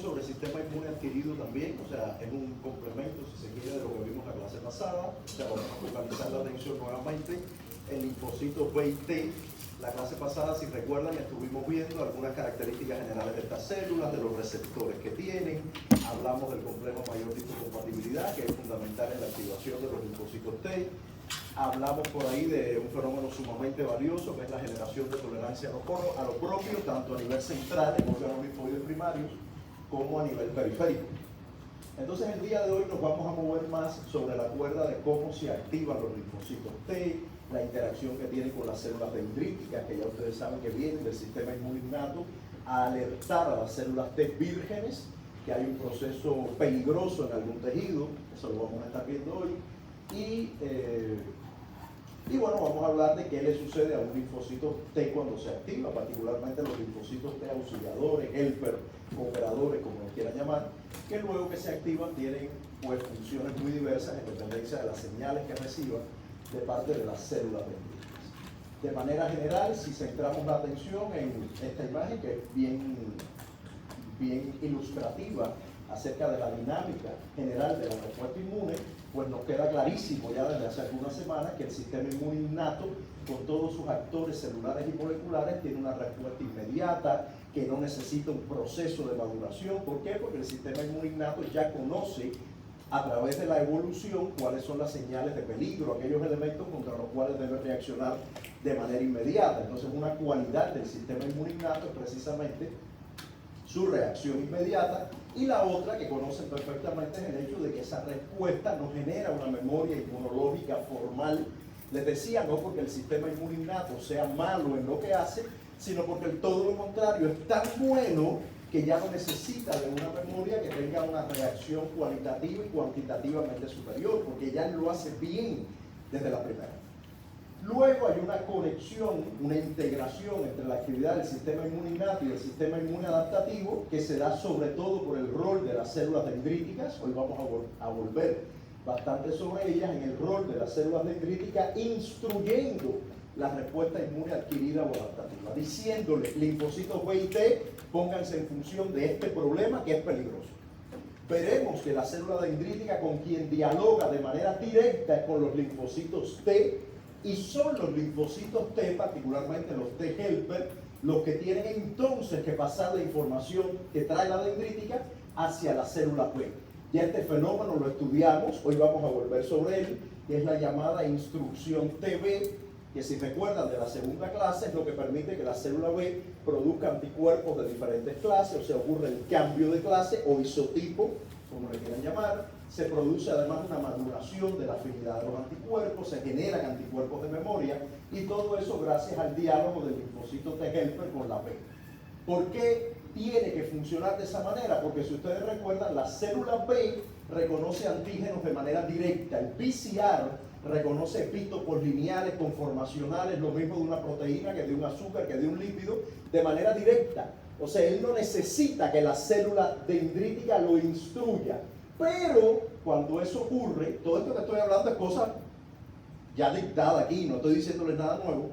sobre el sistema inmune adquirido también, o sea, es un complemento, si se quiere, de lo que vimos la clase pasada. O sea, vamos a focalizar la atención nuevamente en linfocitos B y T. La clase pasada, si recuerdan, estuvimos viendo algunas características generales de estas células, de los receptores que tienen. Hablamos del complejo mayor de histocompatibilidad, que es fundamental en la activación de los linfocitos T. Hablamos por ahí de un fenómeno sumamente valioso, que es la generación de tolerancia a lo propio, tanto a nivel central, en órganos linfoides primarios, como a nivel periférico. Entonces, el día de hoy nos vamos a mover más sobre la cuerda de cómo se activan los linfocitos T, la interacción que tienen con las células dendríticas, que ya ustedes saben que vienen del sistema inmune innato, a alertar a las células T vírgenes, que hay un proceso peligroso en algún tejido, eso lo vamos a estar viendo hoy, y bueno, vamos a hablar de qué le sucede a un linfocito T cuando se activa, particularmente los linfocitos T auxiliadores, helper, cooperadores, como los quieran llamar, que luego que se activan tienen pues funciones muy diversas en dependencia de las señales que reciban de parte de las células dendríticas. De manera general, si centramos la atención en esta imagen, que es bien ilustrativa acerca de la dinámica general de la respuesta inmune, pues nos queda clarísimo ya desde hace algunas semanas que el sistema inmune innato, con todos sus actores celulares y moleculares, tiene una respuesta inmediata, que no necesita un proceso de maduración. ¿Por qué? Porque el sistema inmune innato ya conoce a través de la evolución cuáles son las señales de peligro, aquellos elementos contra los cuales debe reaccionar de manera inmediata. Entonces, una cualidad del sistema inmune innato es precisamente su reacción inmediata, y la otra que conocen perfectamente es el hecho de que esa respuesta no genera una memoria inmunológica formal. Les decía, no porque el sistema inmune innato sea malo en lo que hace, sino porque todo lo contrario es tan bueno que ya no necesita de una memoria que tenga una reacción cualitativa y cuantitativamente superior, porque ya lo hace bien desde la primera. Luego hay una conexión, una integración entre la actividad del sistema inmune innato y el sistema inmune adaptativo, que se da sobre todo por el rol de las células dendríticas. Hoy vamos a volver bastante sobre ellas, en el rol de las células dendríticas, instruyendo la respuesta inmune adquirida o adaptativa, diciéndole, linfocitos B y T, pónganse en función de este problema que es peligroso. Veremos que la célula dendrítica con quien dialoga de manera directa es con los linfocitos T, y son los linfocitos T, particularmente los T helper, los que tienen entonces que pasar la información que trae la dendrítica hacia la célula B. Ya este fenómeno lo estudiamos, hoy vamos a volver sobre él, que es la llamada instrucción TB, que si recuerdan de la segunda clase es lo que permite que la célula B produzca anticuerpos de diferentes clases, o sea, ocurre el cambio de clase o isotipo, como le quieran llamar. Se produce además una maduración de la afinidad de los anticuerpos, se generan anticuerpos de memoria, y todo eso gracias al diálogo del linfocito T helper con la B. ¿Por qué tiene que funcionar de esa manera? Porque si ustedes recuerdan, la célula B reconoce antígenos de manera directa. El PCR reconoce epítopos lineales, conformacionales, lo mismo de una proteína que de un azúcar, que de un lípido, de manera directa. O sea, él no necesita que la célula dendrítica lo instruya. Pero cuando eso ocurre, todo esto que estoy hablando es cosas ya dictadas aquí, no estoy diciéndoles nada nuevo.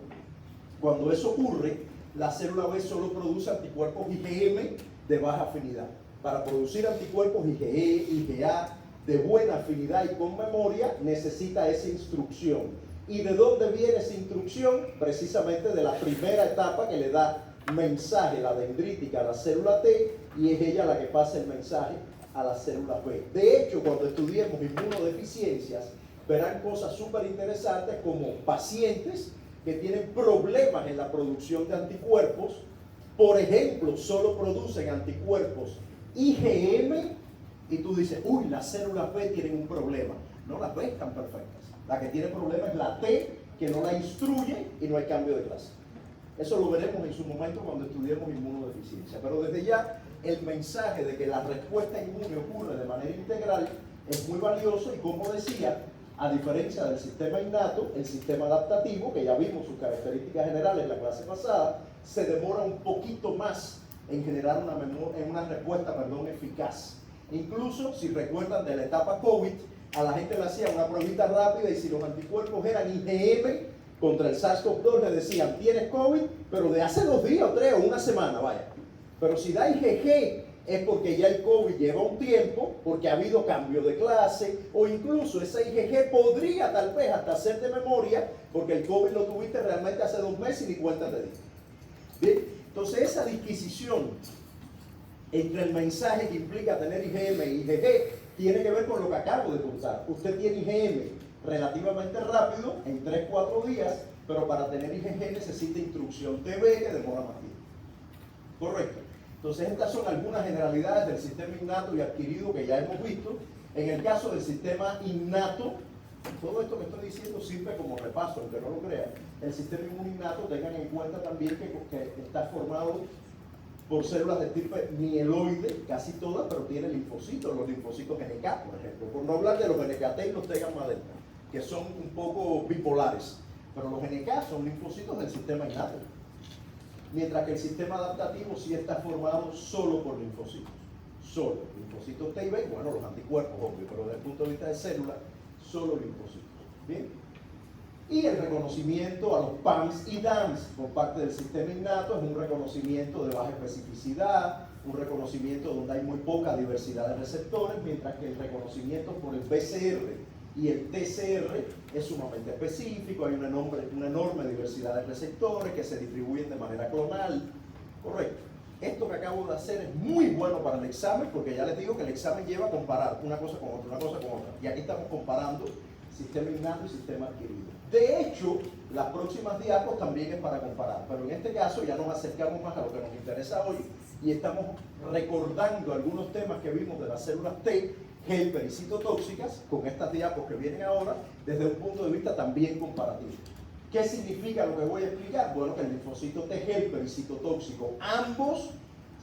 Cuando eso ocurre, la célula B solo produce anticuerpos IgM de baja afinidad. Para producir anticuerpos IgE, IgA de buena afinidad y con memoria, necesita esa instrucción. ¿Y de dónde viene esa instrucción? Precisamente de la primera etapa que le da mensaje la dendrítica a la célula T, y es ella la que pasa el mensaje a la célula B. De hecho, cuando estudiemos inmunodeficiencias, verán cosas súper interesantes como pacientes que tienen problemas en la producción de anticuerpos. Por ejemplo, solo producen anticuerpos IgM, y tú dices, uy, las células B tienen un problema. No, las B están perfectas. La que tiene problema es la T, que no la instruye y no hay cambio de clase. Eso lo veremos en su momento cuando estudiemos inmunodeficiencia. Pero desde ya, el mensaje de que la respuesta inmune ocurre de manera integral es muy valioso, y como decía, a diferencia del sistema innato, el sistema adaptativo, que ya vimos sus características generales en la clase pasada, se demora un poquito más en generar una respuesta eficaz. Incluso, si recuerdan de la etapa COVID, a la gente le hacían una pruebita rápida, y si los anticuerpos eran IgM contra el SARS-CoV-2, le decían, tienes COVID, pero de hace 2 días o 3 o una semana, vaya. Pero si da IgG es porque ya el COVID lleva un tiempo, porque ha habido cambio de clase, o incluso esa IgG podría tal vez hasta ser de memoria, porque el COVID lo tuviste realmente hace 2 meses y ni cuenta te diste. Bien, entonces esa disquisición entre el mensaje que implica tener IgM y IgG tiene que ver con lo que acabo de contar. Usted tiene IgM relativamente rápido, en 3-4 días, pero para tener IgG necesita instrucción TB que demora más tiempo. Correcto. Entonces estas son algunas generalidades del sistema innato y adquirido que ya hemos visto. En el caso del sistema innato, todo esto que estoy diciendo sirve como repaso, aunque no lo crean. El sistema inmune innato, tengan en cuenta también que está formado por células de tipo mieloide, casi todas, pero tiene linfocitos, los linfocitos NK, por ejemplo. Por no hablar de los NKT y los T gamma delta, que son un poco bipolares. Pero los NK son linfocitos del sistema innato. Mientras que el sistema adaptativo sí está formado solo por linfocitos. Solo. Linfocitos T y B, bueno, los anticuerpos, obvio, pero desde el punto de vista de célula, solo linfocitos. Bien. Y el reconocimiento a los PAMs y DAMs por parte del sistema innato es un reconocimiento de baja especificidad, un reconocimiento donde hay muy poca diversidad de receptores, mientras que el reconocimiento por el PCR y el TCR es sumamente específico, hay una enorme diversidad de receptores que se distribuyen de manera clonal. Correcto. Esto que acabo de hacer es muy bueno para el examen, porque ya les digo que el examen lleva a comparar una cosa con otra, una cosa con otra. Y aquí estamos comparando sistema innato y sistema adquirido. De hecho, las próximas diapos también es para comparar, pero en este caso ya nos acercamos más a lo que nos interesa hoy y estamos recordando algunos temas que vimos de las células T, helper y citotóxicas, con estas diapos que vienen ahora, desde un punto de vista también comparativo. ¿Qué significa lo que voy a explicar? Bueno, que el linfocito T helper y citotóxico, ambos,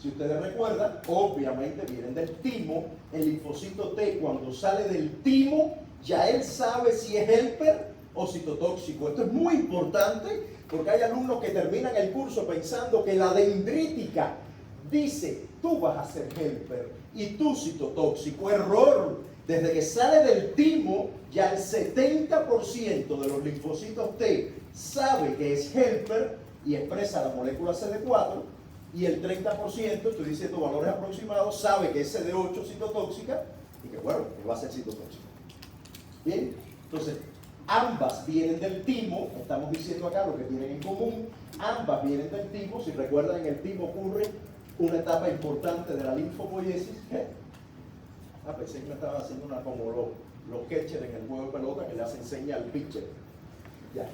si ustedes recuerdan, obviamente vienen del timo. El linfocito T, cuando sale del timo, ya él sabe si es helper o citotóxico. Esto es muy importante porque hay alumnos que terminan el curso pensando que la dendrítica dice, tú vas a ser helper y tú citotóxico. Error. Desde que sale del timo, ya el 70% de los linfocitos T sabe que es helper y expresa la molécula CD4, y el 30%, estoy diciendo valores aproximados, sabe que es CD8 citotóxica y que bueno, que va a ser citotóxica. Bien, entonces ambas vienen del timo, estamos diciendo acá lo que tienen en común, ambas vienen del timo. Si recuerdan, en el timo ocurre una etapa importante de la linfopoiesis. Pensé que me estaba haciendo una como los catchers en el juego de pelota que le hacen señal al pitcher. Ya.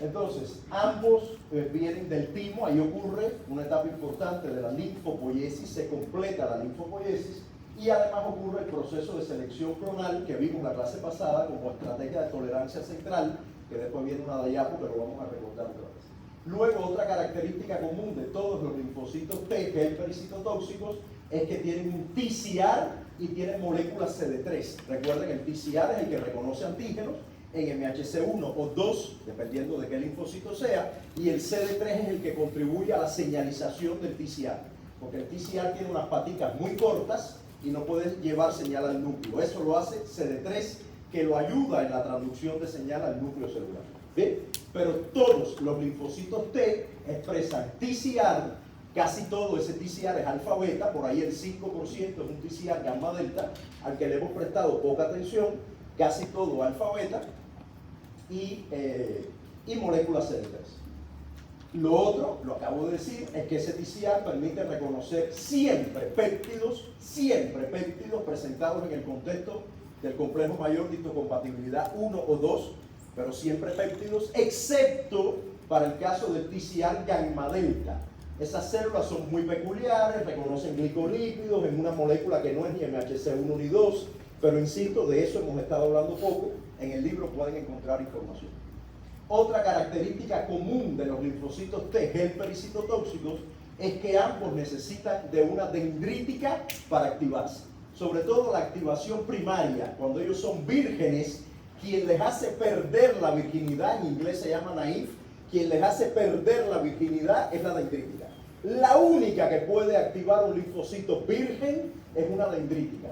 Entonces, ambos vienen del timo, ahí ocurre una etapa importante de la linfopoiesis, se completa la linfopoiesis y además ocurre el proceso de selección clonal que vimos la clase pasada como estrategia de tolerancia central, que después viene una diapo, pero vamos a recordar otra vez. Luego, otra característica común de todos los linfocitos T, helper y citotóxicos, es que tienen un TCR y tienen moléculas CD3. Recuerden, el TCR es el que reconoce antígenos en MHC1 o 2, dependiendo de qué linfocito sea, y el CD3 es el que contribuye a la señalización del TCR, porque el TCR tiene unas paticas muy cortas y no puede llevar señal al núcleo. Eso lo hace CD3, que lo ayuda en la traducción de señal al núcleo celular. ¿Bien? Pero todos los linfocitos T expresan TCR. Casi todo ese TCR es alfa beta, por ahí el 5% es un TCR gamma delta, al que le hemos prestado poca atención, casi todo alfa beta y moléculas CD3. Lo otro, lo acabo de decir, es que ese TCR permite reconocer siempre péptidos presentados en el contexto del complejo mayor de histocompatibilidad 1 o 2, pero siempre péptidos, excepto para el caso del TCR gamma delta. Esas células son muy peculiares, reconocen glicolípidos en una molécula que no es ni MHC1 ni 2, pero insisto, de eso hemos estado hablando poco. En el libro pueden encontrar información. Otra característica común de los linfocitos T, helper y citotóxicos, es que ambos necesitan de una dendrítica para activarse. Sobre todo la activación primaria, cuando ellos son vírgenes, quien les hace perder la virginidad, en inglés se llama naïf, quien les hace perder la virginidad es la dendrítica. La única que puede activar un linfocito virgen es una dendrítica.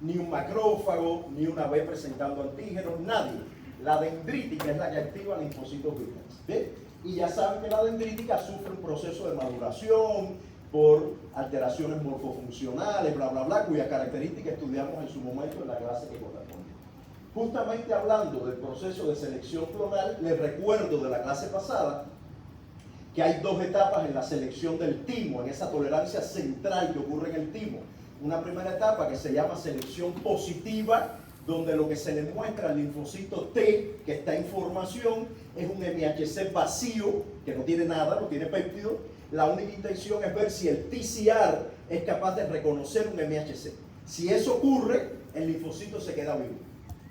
Ni un macrófago, ni una B presentando antígenos, nadie. La dendrítica es la que activa linfocitos vírgenes. ¿Bien? Y ya saben que la dendrítica sufre un proceso de maduración, por alteraciones morfofuncionales, bla, bla, bla, cuyas características estudiamos en su momento en la clase que corresponde. Justamente hablando del proceso de selección clonal, les recuerdo de la clase pasada que hay dos etapas en la selección del timo, en esa tolerancia central que ocurre en el timo. Una primera etapa que se llama selección positiva, donde lo que se le muestra al linfocito T, que está en formación, es un MHC vacío, que no tiene nada, no tiene péptido. La única intención es ver si el TCR es capaz de reconocer un MHC. Si eso ocurre, el linfocito se queda vivo.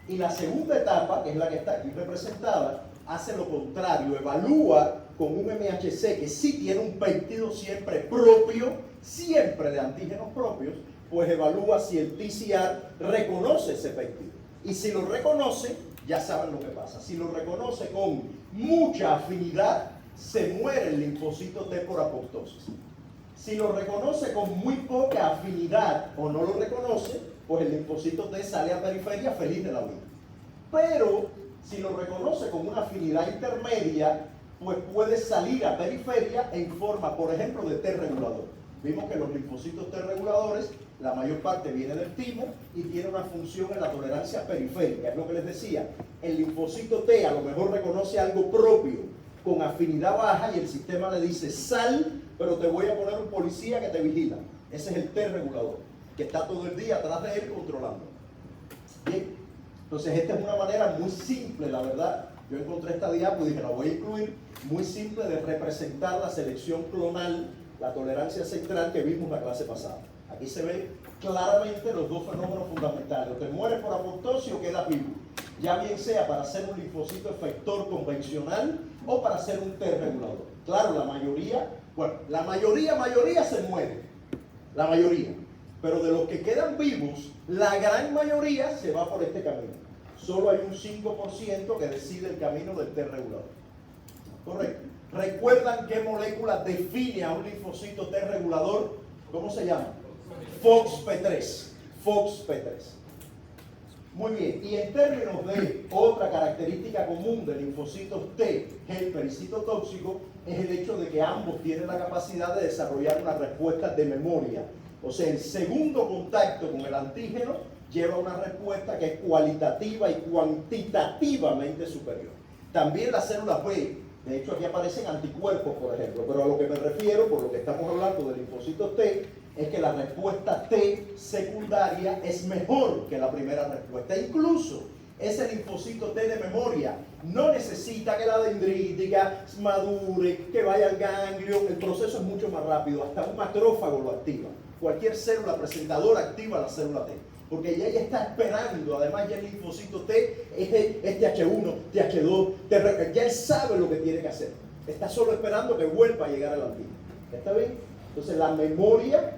Y la segunda etapa, que es la que está aquí representada, hace lo contrario, evalúa con un MHC que sí tiene un péptido siempre propio, siempre de antígenos propios, pues evalúa si el TCR reconoce ese péptido. Y si lo reconoce, ya saben lo que pasa. Si lo reconoce con mucha afinidad, se muere el linfocito T por apoptosis. Si lo reconoce con muy poca afinidad o no lo reconoce, pues el linfocito T sale a periferia feliz de la vida. Pero si lo reconoce con una afinidad intermedia, pues puede salir a periferia en forma, por ejemplo, de T regulador. Vimos que los linfocitos T reguladores, la mayor parte viene del timo y tiene una función en la tolerancia periférica. Es lo que les decía, el linfocito T a lo mejor reconoce algo propio con afinidad baja y el sistema le dice sal, pero te voy a poner un policía que te vigila. Ese es el T regulador, que está todo el día atrás de él controlando. Bien, entonces esta es una manera muy simple, la verdad. Yo encontré esta diapo y dije, la voy a incluir, muy simple de representar la selección clonal, la tolerancia central que vimos la clase pasada. Aquí se ven claramente los dos fenómenos fundamentales. O te mueres por apoptosis o quedas vivo. Ya bien sea para ser un linfocito efector convencional o para ser un T regulador. Claro, la mayoría se muere. La mayoría. Pero de los que quedan vivos, la gran mayoría se va por este camino. Solo hay un 5% que decide el camino del T regulador. Correcto. ¿Recuerdan qué molécula define a un linfocito T regulador? ¿Cómo se llama? FOXP3. FOXP3. Muy bien. Y en términos de otra característica común de linfocitos T, helper y citotóxico, es el hecho de que ambos tienen la capacidad de desarrollar una respuesta de memoria. O sea, el segundo contacto con el antígeno lleva una respuesta que es cualitativa y cuantitativamente superior. También las células B, de hecho aquí aparecen anticuerpos, por ejemplo, pero a lo que me refiero, por lo que estamos hablando de linfocitos T, es que la respuesta T secundaria es mejor que la primera respuesta. Incluso ese linfocito T de memoria no necesita que la dendrítica madure, que vaya al ganglio, el proceso es mucho más rápido, hasta un macrófago lo activa. Cualquier célula presentadora activa la célula T, porque ya ella está esperando, además ya el linfocito T es TH1, TH2, ya él sabe lo que tiene que hacer, está solo esperando que vuelva a llegar al antígeno. ¿Está bien? Entonces la memoria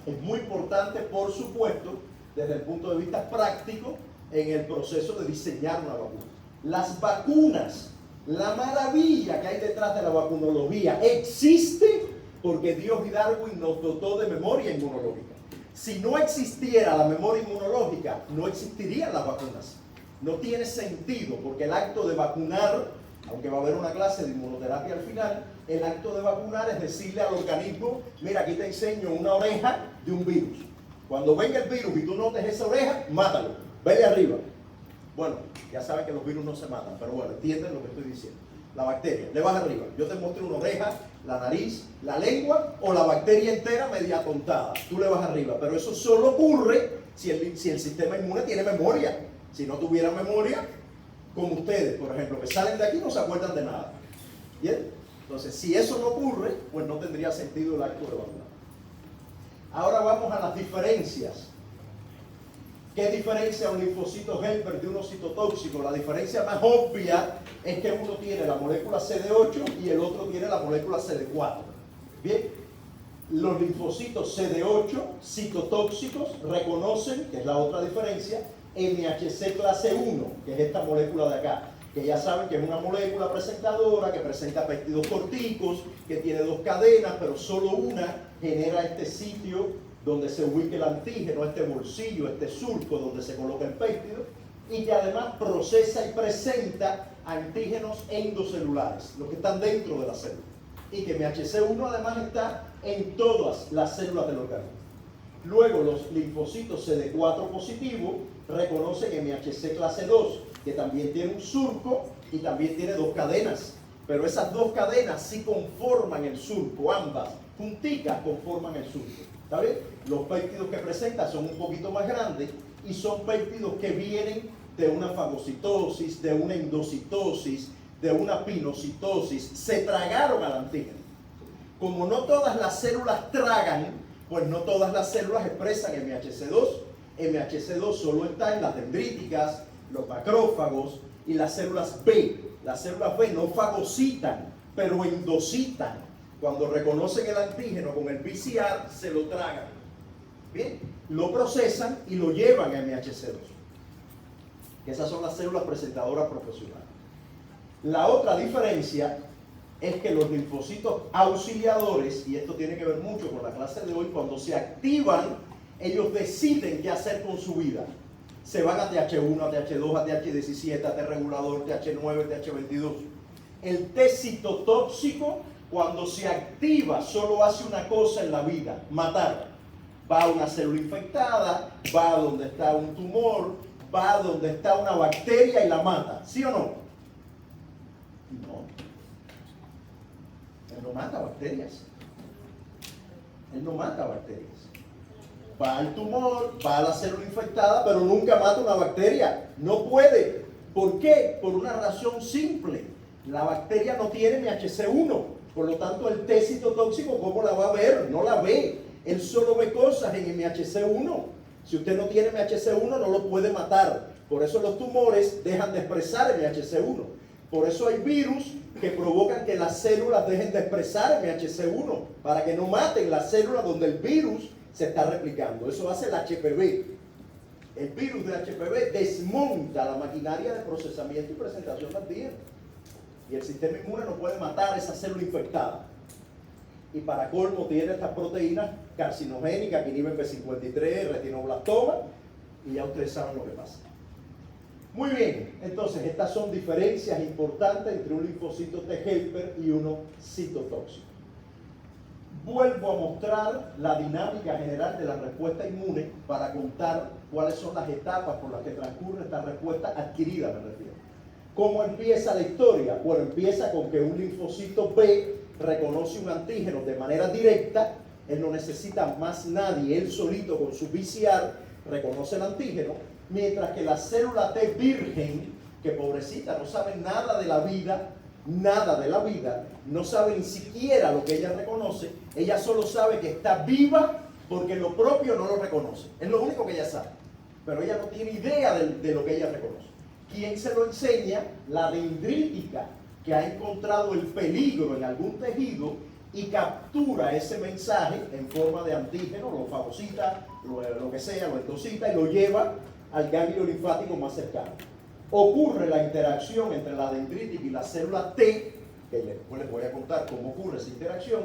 es muy importante, por supuesto, desde el punto de vista práctico, en el proceso de diseñar una vacuna. Las vacunas, la maravilla que hay detrás de la vacunología, existe porque Dios y Darwin nos dotó de memoria inmunológica. Si no existiera la memoria inmunológica, no existirían las vacunas. No tiene sentido, porque el acto de vacunar, aunque va a haber una clase de inmunoterapia al final, el acto de vacunar es decirle al organismo, mira, aquí te enseño una oreja de un virus. Cuando venga el virus y tú notes esa oreja, mátalo, vele arriba. Bueno, ya saben que los virus no se matan, pero bueno, entienden lo que estoy diciendo. La bacteria, le vas arriba. Yo te mostré una oreja, la nariz, la lengua o la bacteria entera media atontada. Tú le vas arriba, pero eso solo ocurre si el sistema inmune tiene memoria. Si no tuviera memoria, como ustedes, por ejemplo, que salen de aquí y no se acuerdan de nada. ¿Bien? Entonces, si eso no ocurre, pues no tendría sentido el acto de vacunar. Ahora vamos a las diferencias. ¿Qué diferencia un linfocito helper de uno citotóxico? La diferencia más obvia es que uno tiene la molécula CD8 y el otro tiene la molécula CD4. Bien, los linfocitos CD8 citotóxicos reconocen, que es la otra diferencia, MHC clase 1, que es esta molécula de acá, que ya saben que es una molécula presentadora, que presenta péptidos corticos, que tiene dos cadenas, pero solo una genera este sitio donde se ubica el antígeno, este bolsillo, este surco donde se coloca el péptido, y que además procesa y presenta antígenos endocelulares, los que están dentro de la célula. Y que MHC1 además está en todas las células del organismo. Luego los linfocitos CD4 positivo reconocen MHC clase 2, que también tiene un surco y también tiene dos cadenas. Pero esas dos cadenas sí conforman el surco, ambas junticas conforman el surco. ¿Está bien? Los péptidos que presenta son un poquito más grandes y son péptidos que vienen de una fagocitosis, de una endocitosis, de una pinocitosis. Se tragaron al antígeno. Como no todas las células tragan, pues no todas las células expresan MHC2. MHC2 solo está en las dendríticas, los macrófagos y las células B. Las células B no fagocitan, pero endocitan. Cuando reconocen el antígeno con el PCR, se lo tragan. Bien, lo procesan y lo llevan a MHC2. Esas son las células presentadoras profesionales. La otra diferencia es que los linfocitos auxiliadores, y esto tiene que ver mucho con la clase de hoy, cuando se activan, ellos deciden qué hacer con su vida. Se van a TH1, a TH2, a TH17, a T regulador, TH9, TH22. El T citotóxico, cuando se activa, solo hace una cosa en la vida: matar. Va a una célula infectada, va a donde está un tumor, va a donde está una bacteria y la mata. ¿Sí o no? No. Él no mata bacterias. Él no mata bacterias. Va al tumor, va a la célula infectada, pero nunca mata una bacteria. No puede. ¿Por qué? Por una razón simple. La bacteria no tiene MHC1. Por lo tanto, el T citotóxico, ¿cómo la va a ver? No la ve. Él solo ve cosas en MHC1. Si usted no tiene MHC1, no lo puede matar. Por eso los tumores dejan de expresar MHC1. Por eso hay virus que provocan que las células dejen de expresar MHC1, para que no maten las células donde el virus se está replicando. Eso hace el HPV. El virus de HPV desmonta la maquinaria de procesamiento y presentación de antígenos. Y el sistema inmune no puede matar esa célula infectada. Y para colmo tiene estas proteínas carcinogénicas que inhiben P53, retinoblastoma, y ya ustedes saben lo que pasa. Muy bien, entonces estas son diferencias importantes entre un linfocito T helper y uno citotóxico. Vuelvo a mostrar la dinámica general de la respuesta inmune para contar cuáles son las etapas por las que transcurre esta respuesta adquirida, me refiero. ¿Cómo empieza la historia? Bueno, empieza con que un linfocito B reconoce un antígeno de manera directa. Él no necesita más nadie, él solito con su PCR reconoce el antígeno, mientras que la célula T virgen, que pobrecita no sabe nada de la vida, no sabe ni siquiera lo que ella reconoce, ella solo sabe que está viva porque lo propio no lo reconoce. Es lo único que ella sabe, pero ella no tiene idea de lo que ella reconoce. ¿Quién se lo enseña? La dendrítica, que ha encontrado el peligro en algún tejido y captura ese mensaje en forma de antígeno, lo fagocita, lo que sea, lo endocita y lo lleva al ganglio linfático más cercano. Ocurre la interacción entre la dendrítica y la célula T, que después les voy a contar cómo ocurre esa interacción,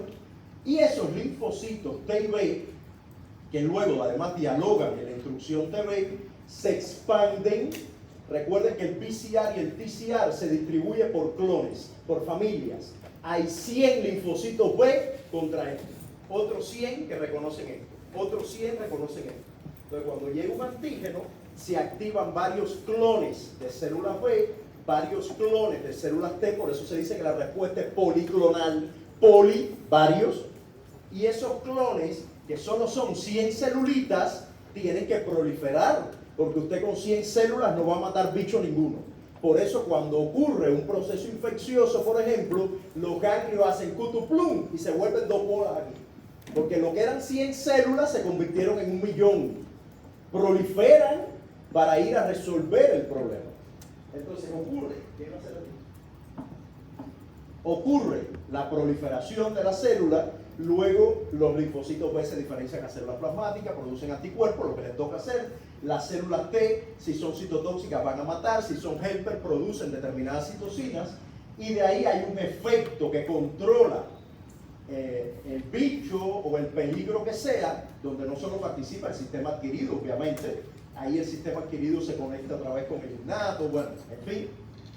y esos linfocitos T y B, que luego además dialogan en la instrucción TB, se expanden. Recuerden que el PCR y el TCR se distribuye por clones, por familias. Hay 100 linfocitos B contra esto, otros 100 que reconocen esto, otros 100 reconocen esto. Entonces cuando llega un antígeno, se activan varios clones de células B, varios clones de células T, por eso se dice que la respuesta es policlonal, varios, y esos clones, que solo son 100 celulitas, tienen que proliferar, porque usted con 100 células no va a matar bicho ninguno. Por eso cuando ocurre un proceso infeccioso, por ejemplo, los ganglios hacen cutuplum y se vuelven dos bolas aquí. Porque lo que eran 100 células se convirtieron en 1.000.000. Proliferan para ir a resolver el problema. Entonces ocurre la proliferación de la célula, luego los linfocitos B se diferencian a células plasmáticas, producen anticuerpos, lo que les toca hacer. Las células T, si son citotóxicas, van a matar, si son helper, producen determinadas citocinas, y de ahí hay un efecto que controla el bicho o el peligro que sea, donde no solo participa el sistema adquirido, obviamente, ahí el sistema adquirido se conecta otra vez con el innato, bueno, en fin,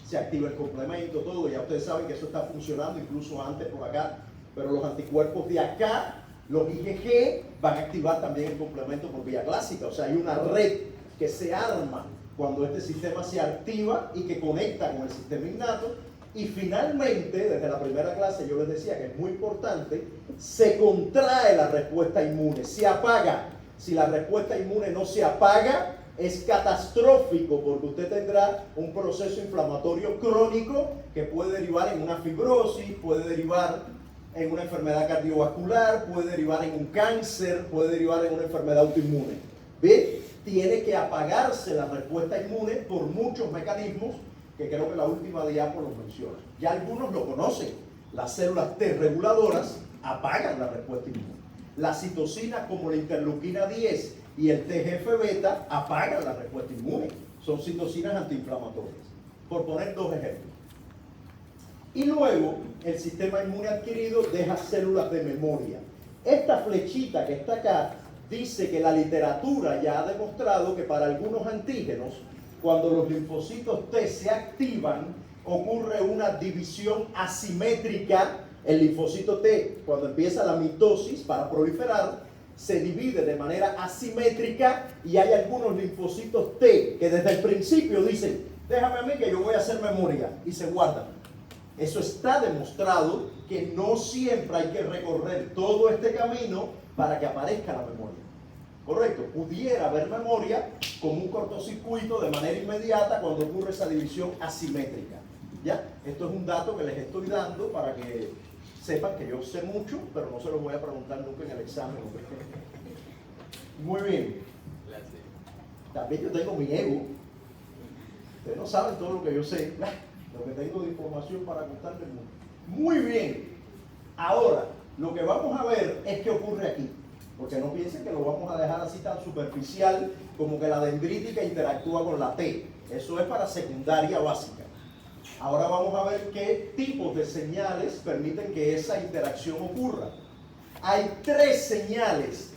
se activa el complemento, todo, ya ustedes saben que eso está funcionando incluso antes por acá, pero los anticuerpos de acá Los IgG van a activar también el complemento por vía clásica, o sea, hay una red que se arma cuando este sistema se activa y que conecta con el sistema innato. Y finalmente, desde la primera clase yo les decía que es muy importante, se contrae la respuesta inmune, se apaga. Si la respuesta inmune no se apaga, es catastrófico porque usted tendrá un proceso inflamatorio crónico que puede derivar en una fibrosis, puede derivar en una enfermedad cardiovascular, puede derivar en un cáncer, puede derivar en una enfermedad autoinmune. ¿Ve? Tiene que apagarse la respuesta inmune por muchos mecanismos que creo que la última diapo los menciona. Ya algunos lo conocen. Las células T reguladoras apagan la respuesta inmune. Las citocinas como la interleuquina 10 y el TGF-beta apagan la respuesta inmune. Son citocinas antiinflamatorias. Por poner dos ejemplos. Y luego el sistema inmune adquirido deja células de memoria. Esta flechita que está acá dice que la literatura ya ha demostrado que para algunos antígenos, cuando los linfocitos T se activan, ocurre una división asimétrica. El linfocito T, cuando empieza la mitosis para proliferar, se divide de manera asimétrica y hay algunos linfocitos T que desde el principio dicen, déjame a mí que yo voy a hacer memoria, y se guardan. Eso está demostrado que no siempre hay que recorrer todo este camino para que aparezca la memoria. Correcto, pudiera haber memoria como un cortocircuito de manera inmediata cuando ocurre esa división asimétrica. ¿Ya? Esto es un dato que les estoy dando para que sepan que yo sé mucho, pero no se los voy a preguntar nunca en el examen. Muy bien. También yo tengo mi ego. Ustedes no saben todo lo que yo sé, lo que tengo de información para contarles mucho. Muy bien. Ahora, lo que vamos a ver es qué ocurre aquí. Porque no piensen que lo vamos a dejar así tan superficial como que la dendrítica interactúa con la T. Eso es para secundaria básica. Ahora vamos a ver qué tipos de señales permiten que esa interacción ocurra. Hay tres señales,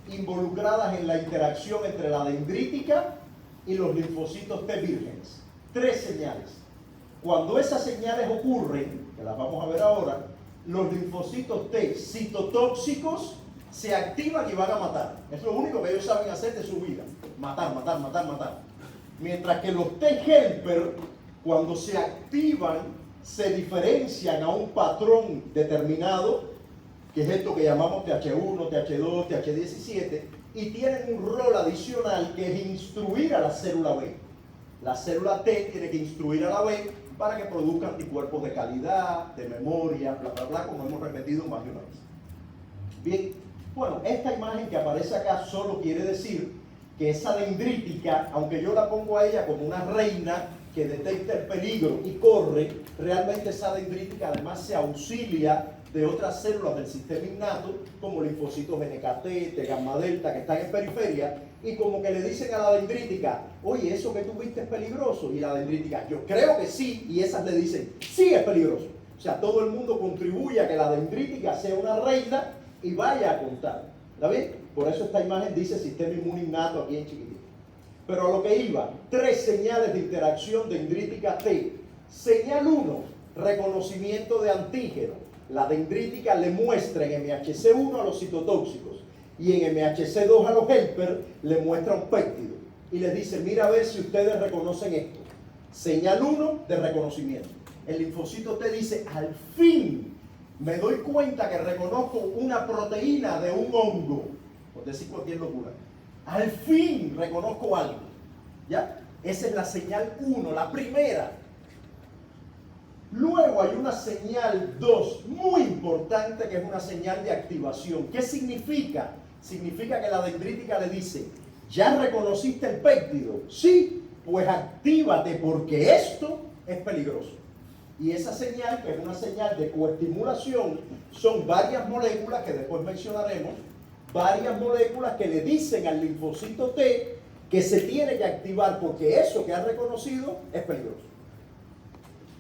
involucradas en la interacción entre la dendrítica y los linfocitos T vírgenes. Tres señales. Cuando esas señales ocurren, que las vamos a ver ahora, los linfocitos T citotóxicos se activan y van a matar. Es lo único que ellos saben hacer de su vida. Matar, matar, matar, matar. Mientras que los T helper, cuando se activan, se diferencian a un patrón determinado, que es esto que llamamos TH1, TH2, TH17, y tienen un rol adicional que es instruir a la célula B. La célula T tiene que instruir a la B para que produzca anticuerpos de calidad, de memoria, bla, bla, bla, como hemos repetido más de una vez. Bien, bueno, esta imagen que aparece acá solo quiere decir que esa dendrítica, aunque yo la pongo a ella como una reina que detecta el peligro y corre, realmente esa dendrítica además se auxilia de otras células del sistema innato, como linfocitos NKT, T gamma delta, que están en periferia, y como que le dicen a la dendrítica, oye, eso que tú viste es peligroso, y la dendrítica, yo creo que sí, y esas le dicen, sí es peligroso. O sea, todo el mundo contribuye a que la dendrítica sea una reina y vaya a contar. ¿Está bien? Por eso esta imagen dice sistema inmune innato aquí en chiquitito. Pero a lo que iba, tres señales de interacción dendrítica T. Señal 1, reconocimiento de antígeno. La dendrítica le muestra en MHC1 a los citotóxicos y en MHC2 a los helper le muestra un péptido y les dice, mira a ver si ustedes reconocen esto. Señal 1 de reconocimiento. El linfocito T dice, al fin me doy cuenta que reconozco una proteína de un hongo, por decir cualquier locura. Al fin reconozco algo. ¿Ya? Esa es la señal 1, la primera. Luego hay una señal 2 muy importante que es una señal de activación. ¿Qué significa? Significa que la dendrítica le dice, ¿ya reconociste el péptido? Sí, pues actívate porque esto es peligroso. Y esa señal, que es una señal de coestimulación, son varias moléculas que después mencionaremos, varias moléculas que le dicen al linfocito T que se tiene que activar porque eso que ha reconocido es peligroso.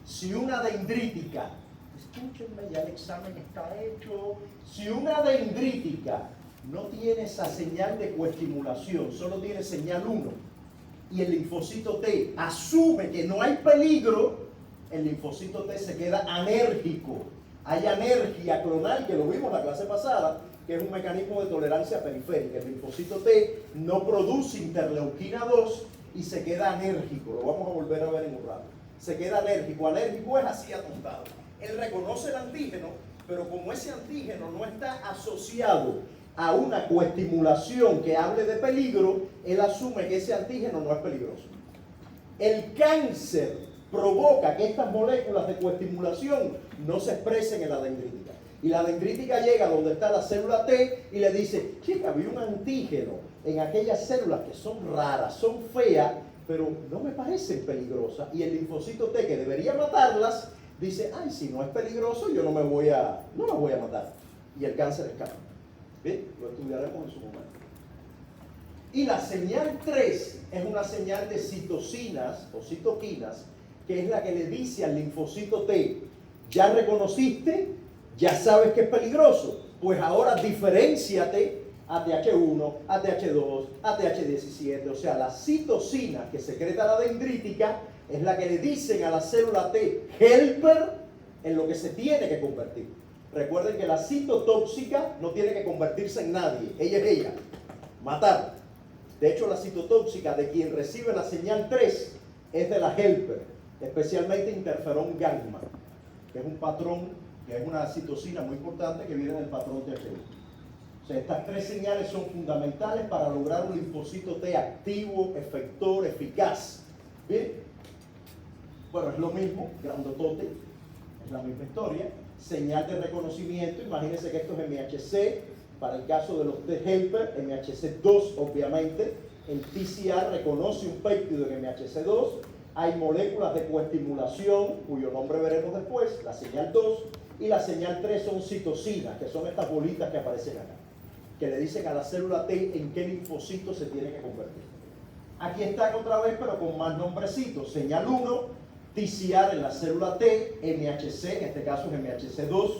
Si una dendrítica, escúchenme, ya el examen está hecho, si una dendrítica no tiene esa señal de coestimulación, solo tiene señal 1, y el linfocito T asume que no hay peligro, el linfocito T se queda anérgico. Hay anergia clonal, que lo vimos la clase pasada, que es un mecanismo de tolerancia periférica. El linfocito T no produce interleuquina 2 y se queda anérgico. Lo vamos a volver a ver en un rato. Se queda alérgico. Alérgico es así atontado. Él reconoce el antígeno, pero como ese antígeno no está asociado a una coestimulación que hable de peligro, él asume que ese antígeno no es peligroso. El cáncer provoca que estas moléculas de coestimulación no se expresen en la dendrítica. Y la dendrítica llega donde está la célula T y le dice, chica, vi un antígeno en aquellas células que son raras, son feas, pero no me parecen peligrosas. Y el linfocito T, que debería matarlas, dice, ay, si no es peligroso, yo no me voy a matar. Y el cáncer escapa. ¿Bien? Lo estudiaremos en su momento. Y la señal 3 es una señal de citocinas o citoquinas, que es la que le dice al linfocito T, ya reconociste, ya sabes que es peligroso, pues ahora diferénciate a TH1, a TH2, a TH17, o sea, la citocina que secreta la dendrítica es la que le dicen a la célula T helper en lo que se tiene que convertir. Recuerden que la citotóxica no tiene que convertirse en nadie, ella es ella, matar. De hecho, la citotóxica de quien recibe la señal 3 es de la helper, especialmente interferón gamma, que es un patrón, que es una citocina muy importante que viene del patrón TH1. O sea, estas tres señales son fundamentales para lograr un linfocito T activo, efector, eficaz. ¿Bien? Bueno, es lo mismo, grandotote, es la misma historia. Señal de reconocimiento, imagínense que esto es MHC, para el caso de los T helper, MHC2 obviamente, el TCR reconoce un péptido en MHC2, hay moléculas de coestimulación, cuyo nombre veremos después, la señal 2, y la señal 3 son citocinas, que son estas bolitas que aparecen acá, que le dicen a la célula T en qué linfocito se tiene que convertir. Aquí están otra vez, pero con más nombrecitos. Señal 1, TCR en la célula T, MHC, en este caso es MHC2,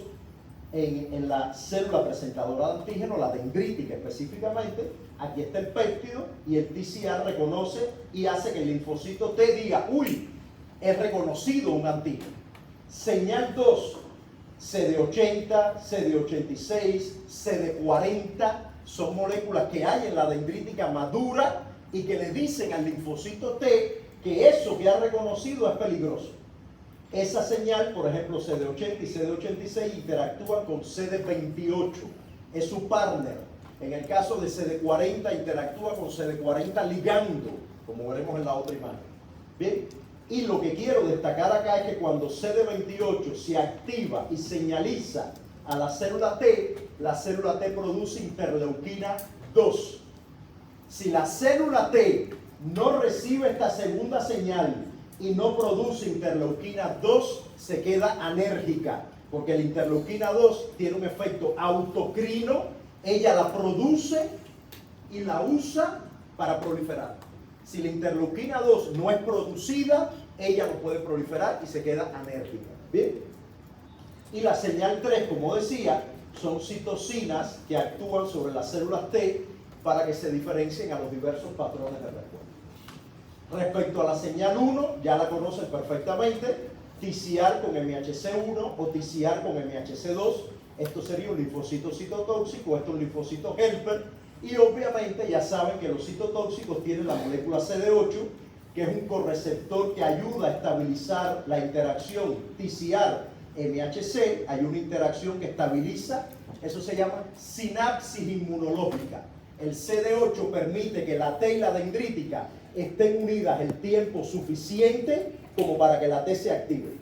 en la célula presentadora de antígeno, la dendrítica específicamente. Aquí está el péptido y el TCR reconoce y hace que el linfocito T diga, uy, he reconocido un antígeno. Señal 2, CD80, CD86, CD40, son moléculas que hay en la dendrítica madura y que le dicen al linfocito T que eso que ha reconocido es peligroso. Esa señal, por ejemplo, CD80 y CD86 interactúan con CD28, es su partner. En el caso de CD40 interactúa con CD40 ligando, como veremos en la otra imagen. Bien, y lo que quiero destacar acá es que cuando CD28 se activa y señaliza a la célula T produce interleuquina 2. Si la célula T no recibe esta segunda señal y no produce interleuquina 2, se queda anérgica, porque la interleuquina 2 tiene un efecto autocrino, ella la produce y la usa para proliferar. Si la interleuquina 2 no es producida, ella no puede proliferar y se queda anérgica. ¿Bien? Y la señal 3, como decía, son citocinas que actúan sobre las células T para que se diferencien a los diversos patrones de respuesta. Respecto a la señal 1, ya la conocen perfectamente, TCR con MHC1 o TCR con MHC2, esto sería un linfocito citotóxico, esto es un linfocito helper, y obviamente ya saben que los citotóxicos tienen la molécula CD8, que es un correceptor que ayuda a estabilizar la interacción TCR-MHC, hay una interacción que estabiliza, eso se llama sinapsis inmunológica. El CD8 permite que la T y la dendrítica estén unidas el tiempo suficiente como para que la T se active.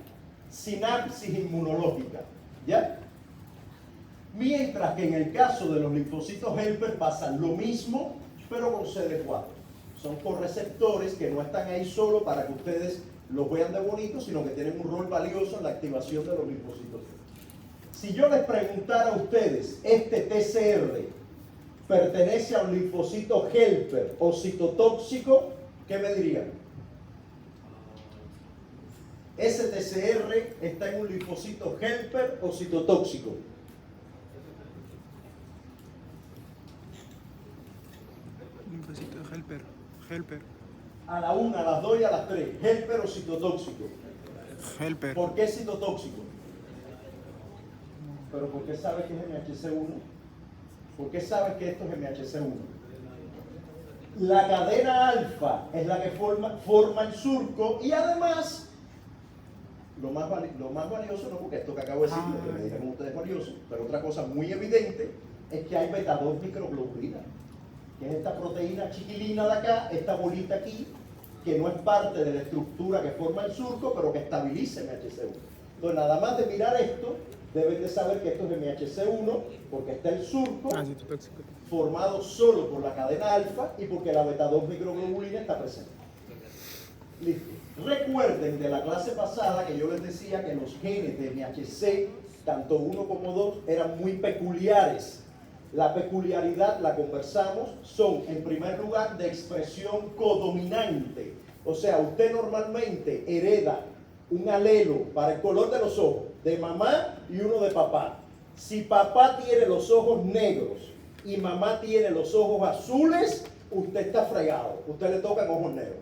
Sinapsis inmunológica, ¿ya? Mientras que en el caso de los linfocitos helper pasa lo mismo, pero con CD4. Son correceptores que no están ahí solo para que ustedes los vean de bonito, sino que tienen un rol valioso en la activación de los linfocitos. Si yo les preguntara a ustedes, ¿este TCR pertenece a un linfocito helper o citotóxico? ¿Qué me dirían? ¿Ese TCR está en un linfocito helper o citotóxico? Linfocito helper. Helper. A la 1, a las 2 y a las 3. ¿Helper o citotóxico? Helper. ¿Por qué citotóxico? ¿Pero por qué sabe que es MHC1? ¿Por qué saben que esto es MHC1? La cadena alfa es la que forma el surco y además, lo más valioso, no porque esto que acabo de decir, lo que me dijeron ustedes es valioso, pero otra cosa muy evidente es que hay beta 2 microglobulina, que es esta proteína chiquilina de acá, esta bolita aquí, que no es parte de la estructura que forma el surco, pero que estabiliza MHC1. Entonces, nada más de mirar esto, deben de saber que esto es MHC1, porque está el surco formado solo por la cadena alfa y porque la beta 2 microglobulina está presente. Listo. Recuerden de la clase pasada que yo les decía que los genes de MHC, tanto 1 como 2, eran muy peculiares. La peculiaridad, la conversamos, son en primer lugar de expresión codominante. O sea, usted normalmente hereda un alelo para el color de los ojos de mamá y uno de papá. Si papá tiene los ojos negros y mamá tiene los ojos azules, usted está fregado. Usted le tocan ojos negros.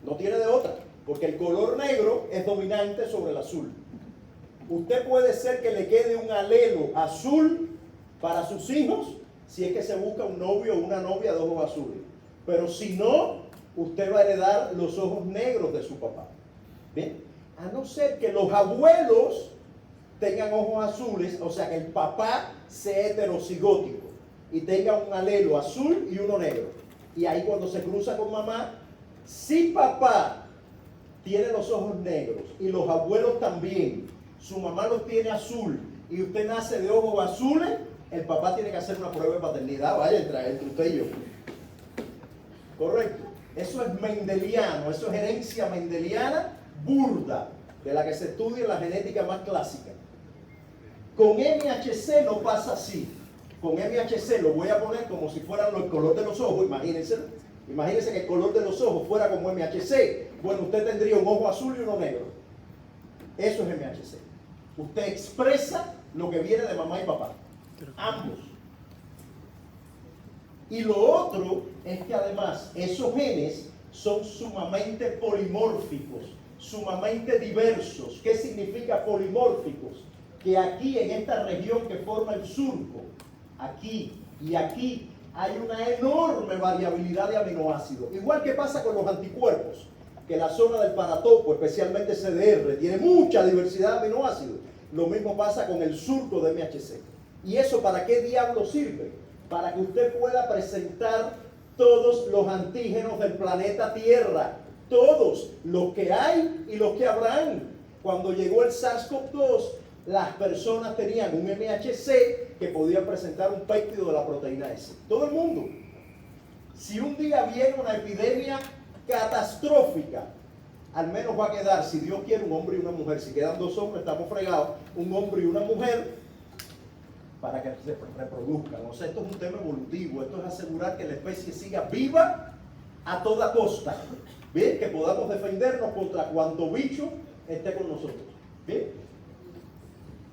No tiene de otra, porque el color negro es dominante sobre el azul. Usted puede ser que le quede un alelo azul para sus hijos si es que se busca un novio o una novia de ojos azules. Pero si no, usted va a heredar los ojos negros de su papá. ¿Bien? A no ser que los abuelos tengan ojos azules, o sea que el papá sea heterocigótico y tenga un alelo azul y uno negro. Y ahí cuando se cruza con mamá, si papá tiene los ojos negros y los abuelos también, su mamá los tiene azul y usted nace de ojos azules, el papá tiene que hacer una prueba de paternidad, vaya, entre usted y yo. Correcto. Eso es mendeliano, eso es herencia mendeliana burda, de la que se estudia en la genética más clásica. Con MHC no pasa así. Con MHC lo voy a poner como si fuera el color de los ojos, imagínense. Imagínense que el color de los ojos fuera como MHC. Bueno, usted tendría un ojo azul y uno negro. Eso es MHC. Usted expresa lo que viene de mamá y papá. Ambos. Y lo otro es que además esos genes son sumamente polimórficos, sumamente diversos. ¿Qué significa polimórficos? Que aquí en esta región que forma el surco, aquí y aquí, hay una enorme variabilidad de aminoácidos. Igual que pasa con los anticuerpos, que la zona del paratopo, especialmente CDR, tiene mucha diversidad de aminoácidos. Lo mismo pasa con el surco de MHC. ¿Y eso para qué diablo sirve? Para que usted pueda presentar todos los antígenos del planeta Tierra. Todos, los que hay y los que habrán. Cuando llegó el SARS-CoV-2, las personas tenían un MHC que podía presentar un péptido de la proteína S. Todo el mundo. Si un día viene una epidemia catastrófica, al menos va a quedar, si Dios quiere, un hombre y una mujer. Si quedan dos hombres, estamos fregados. Un hombre y una mujer para que se reproduzcan. O sea, esto es un tema evolutivo. Esto es asegurar que la especie siga viva a toda costa. ¿Bien? Que podamos defendernos contra cuanto bicho esté con nosotros. ¿Bien?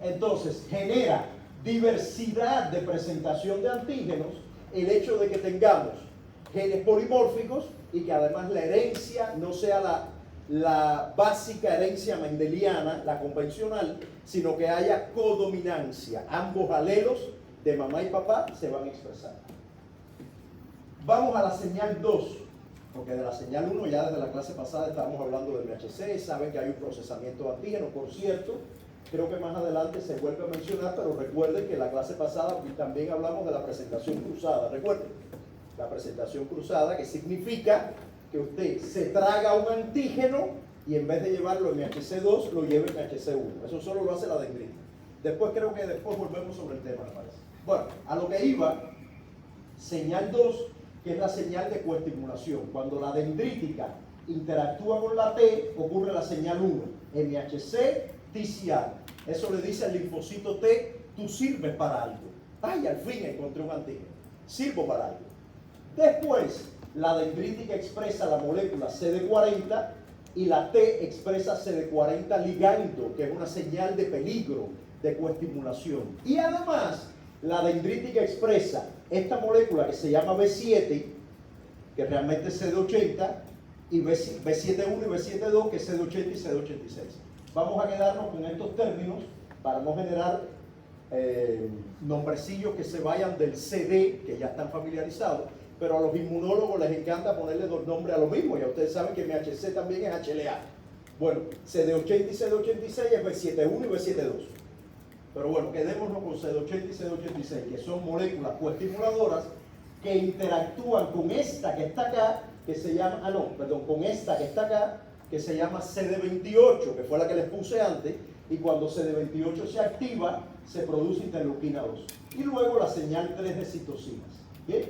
Entonces, genera diversidad de presentación de antígenos el hecho de que tengamos genes polimórficos y que además la herencia no sea la básica herencia mendeliana, la convencional, sino que haya codominancia. Ambos alelos de mamá y papá se van a expresar. Vamos a la señal 2, porque de la señal 1 ya desde la clase pasada estábamos hablando del MHC, saben que hay un procesamiento de antígenos, por cierto. Creo que más adelante se vuelve a mencionar, pero recuerden que la clase pasada también hablamos de la presentación cruzada. Recuerden, la presentación cruzada, que significa que usted se traga un antígeno y en vez de llevarlo en MHC2, lo lleva en MHC1. Eso solo lo hace la dendritis. Después creo que después volvemos sobre el tema, me parece. Bueno, a lo que iba, señal 2, que es la señal de coestimulación. Cuando la dendrítica interactúa con la T, ocurre la señal 1, MHC, TCR. Eso le dice al linfocito T, tú sirves para algo. Ay, al fin encontré un antígeno. Sirvo para algo. Después, la dendrítica expresa la molécula CD40 y la T expresa CD40 ligando, que es una señal de peligro, de coestimulación. Y además, la dendrítica expresa esta molécula que se llama B7, que realmente es CD80, y B71 y B72, que es CD80 y CD86. Vamos a quedarnos con estos términos para no generar nombrecillos que se vayan del CD, que ya están familiarizados, pero a los inmunólogos les encanta ponerle dos nombres a lo mismo. Ya ustedes saben que MHC también es HLA. Bueno, CD80 y CD86 es B71 y B72. Pero bueno, quedémonos con CD80 y CD86, que son moléculas coestimuladoras que interactúan con esta que está acá, que se llama, con esta que está acá, que se llama CD28, que fue la que les puse antes, y cuando CD28 se activa, se produce interleuquina 2. Y luego la señal 3 de citocinas. ¿Bien?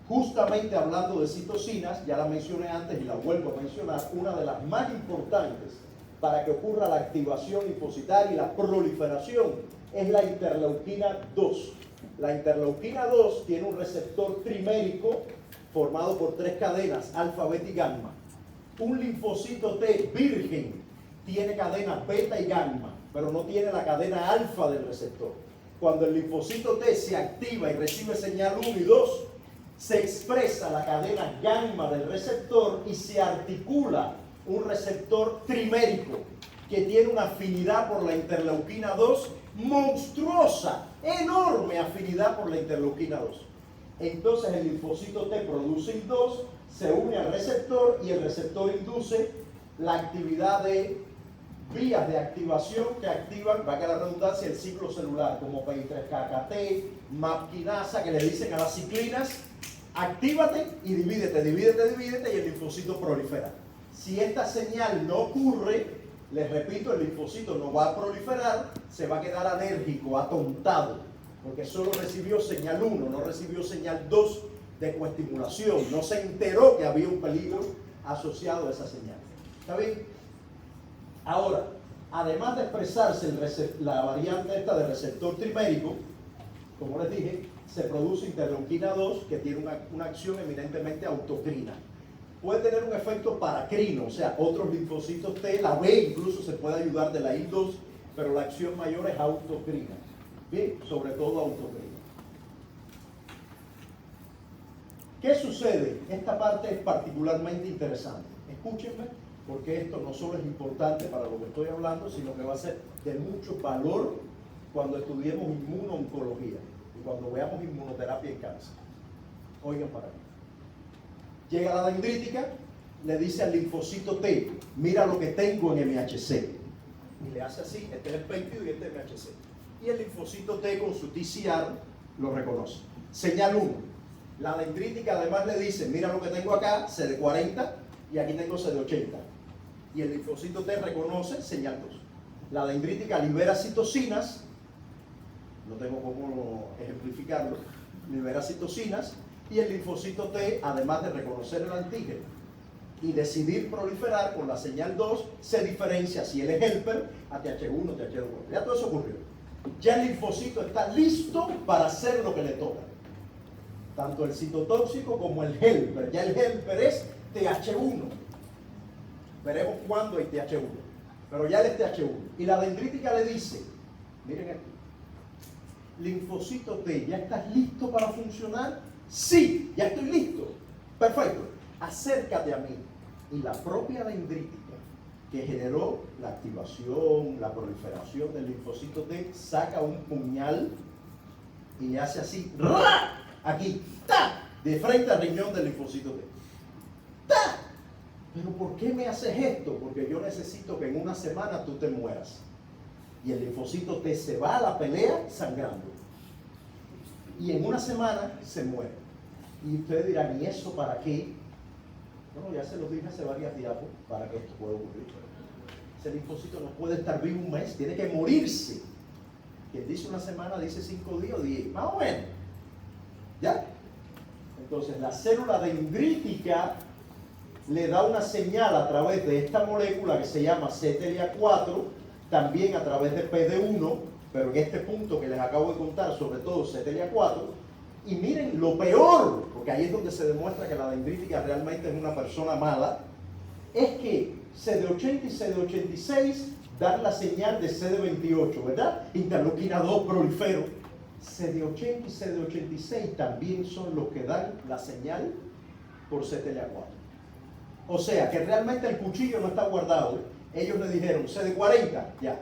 Justamente hablando de citocinas, ya la mencioné antes y la vuelvo a mencionar, una de las más importantes para que ocurra la activación linfocitaria y la proliferación es la interleuquina 2. La interleuquina 2 tiene un receptor trimérico formado por 3 cadenas, alfa, beta y gamma. Un linfocito T virgen tiene cadenas beta y gamma, pero no tiene la cadena alfa del receptor. Cuando el linfocito T se activa y recibe señal 1 y 2, se expresa la cadena gamma del receptor y se articula un receptor trimérico que tiene una afinidad por la interleuquina 2 monstruosa, enorme afinidad por la interleuquina 2. Entonces el linfocito T produce IL-2, se une al receptor y el receptor induce la actividad de vías de activación que activan, valga la redundancia, el ciclo celular, como PI3KKT, MAP quinasa, que le dicen a las ciclinas, actívate y divídete, y el linfocito prolifera. Si esta señal no ocurre, les repito, el linfocito no va a proliferar, se va a quedar alérgico, atontado, porque solo recibió señal 1, no recibió señal 2 de coestimulación, no se enteró que había un peligro asociado a esa señal. ¿Está bien? Ahora, además de expresarse la variante esta de receptor trimérico, como les dije, se produce interleuquina 2 que tiene una acción eminentemente autocrina. Puede tener un efecto paracrino, o sea, otros linfocitos T, la B incluso se puede ayudar de la IL-2, pero la acción mayor es autocrina. Bien, sobre todo autocrina. ¿Qué sucede? Esta parte es particularmente interesante. Escúchenme, porque esto no solo es importante para lo que estoy hablando, sino que va a ser de mucho valor cuando estudiemos inmuno-oncología y cuando veamos inmunoterapia en cáncer. Oigan para mí. Llega la dendrítica, le dice al linfocito T, mira lo que tengo en MHC. Y le hace así, este es el péptido y este es MHC. Y el linfocito T con su TCR lo reconoce. Señal 1. La dendrítica además le dice, mira lo que tengo acá, CD40, y aquí tengo CD80. Y el linfocito T reconoce señal 2. La dendrítica libera citocinas, no tengo cómo ejemplificarlo, libera citocinas, y el linfocito T, además de reconocer el antígeno y decidir proliferar con la señal 2, se diferencia si él es helper a TH1 o TH2. Ya todo eso ocurrió. Ya el linfocito está listo para hacer lo que le toca. Tanto el citotóxico como el helper. Ya el helper es TH1. Veremos cuándo hay TH1. Pero ya él es TH1. Y la dendrítica le dice, miren aquí, linfocito T, ¿ya estás listo para funcionar? Sí, ya estoy listo. Perfecto. Acércate a mí. Y la propia dendrítica que generó la activación, la proliferación del linfocito T, saca un puñal y hace así, ¡ra! Aquí, ¡ta! De frente al riñón del linfocito T. ¡Ta! Pero ¿por qué me haces esto? Porque yo necesito que en una semana tú te mueras. Y el linfocito T se va a la pelea sangrando. Y en una semana se muere. Y ustedes dirán, ¿y eso para qué? Bueno, ya se los dije hace varias diapos para que esto pueda ocurrir. Ese linfocito no puede estar vivo un mes, tiene que morirse. Quien dice una semana dice 5 días o 10, más o menos. ¿Ya? Entonces la célula dendrítica le da una señal a través de esta molécula que se llama CTLA4, también a través de PD1, pero en este punto que les acabo de contar, sobre todo CTLA4, y miren lo peor, porque ahí es donde se demuestra que la dendrítica realmente es una persona mala, es que CD80 y CD86 dan la señal de CD28, ¿verdad? Interleuquina 2 prolifero. CD80 y CD86 también son los que dan la señal por CTLA4. O sea, que realmente el cuchillo no está guardado. Ellos le dijeron CD40, ya.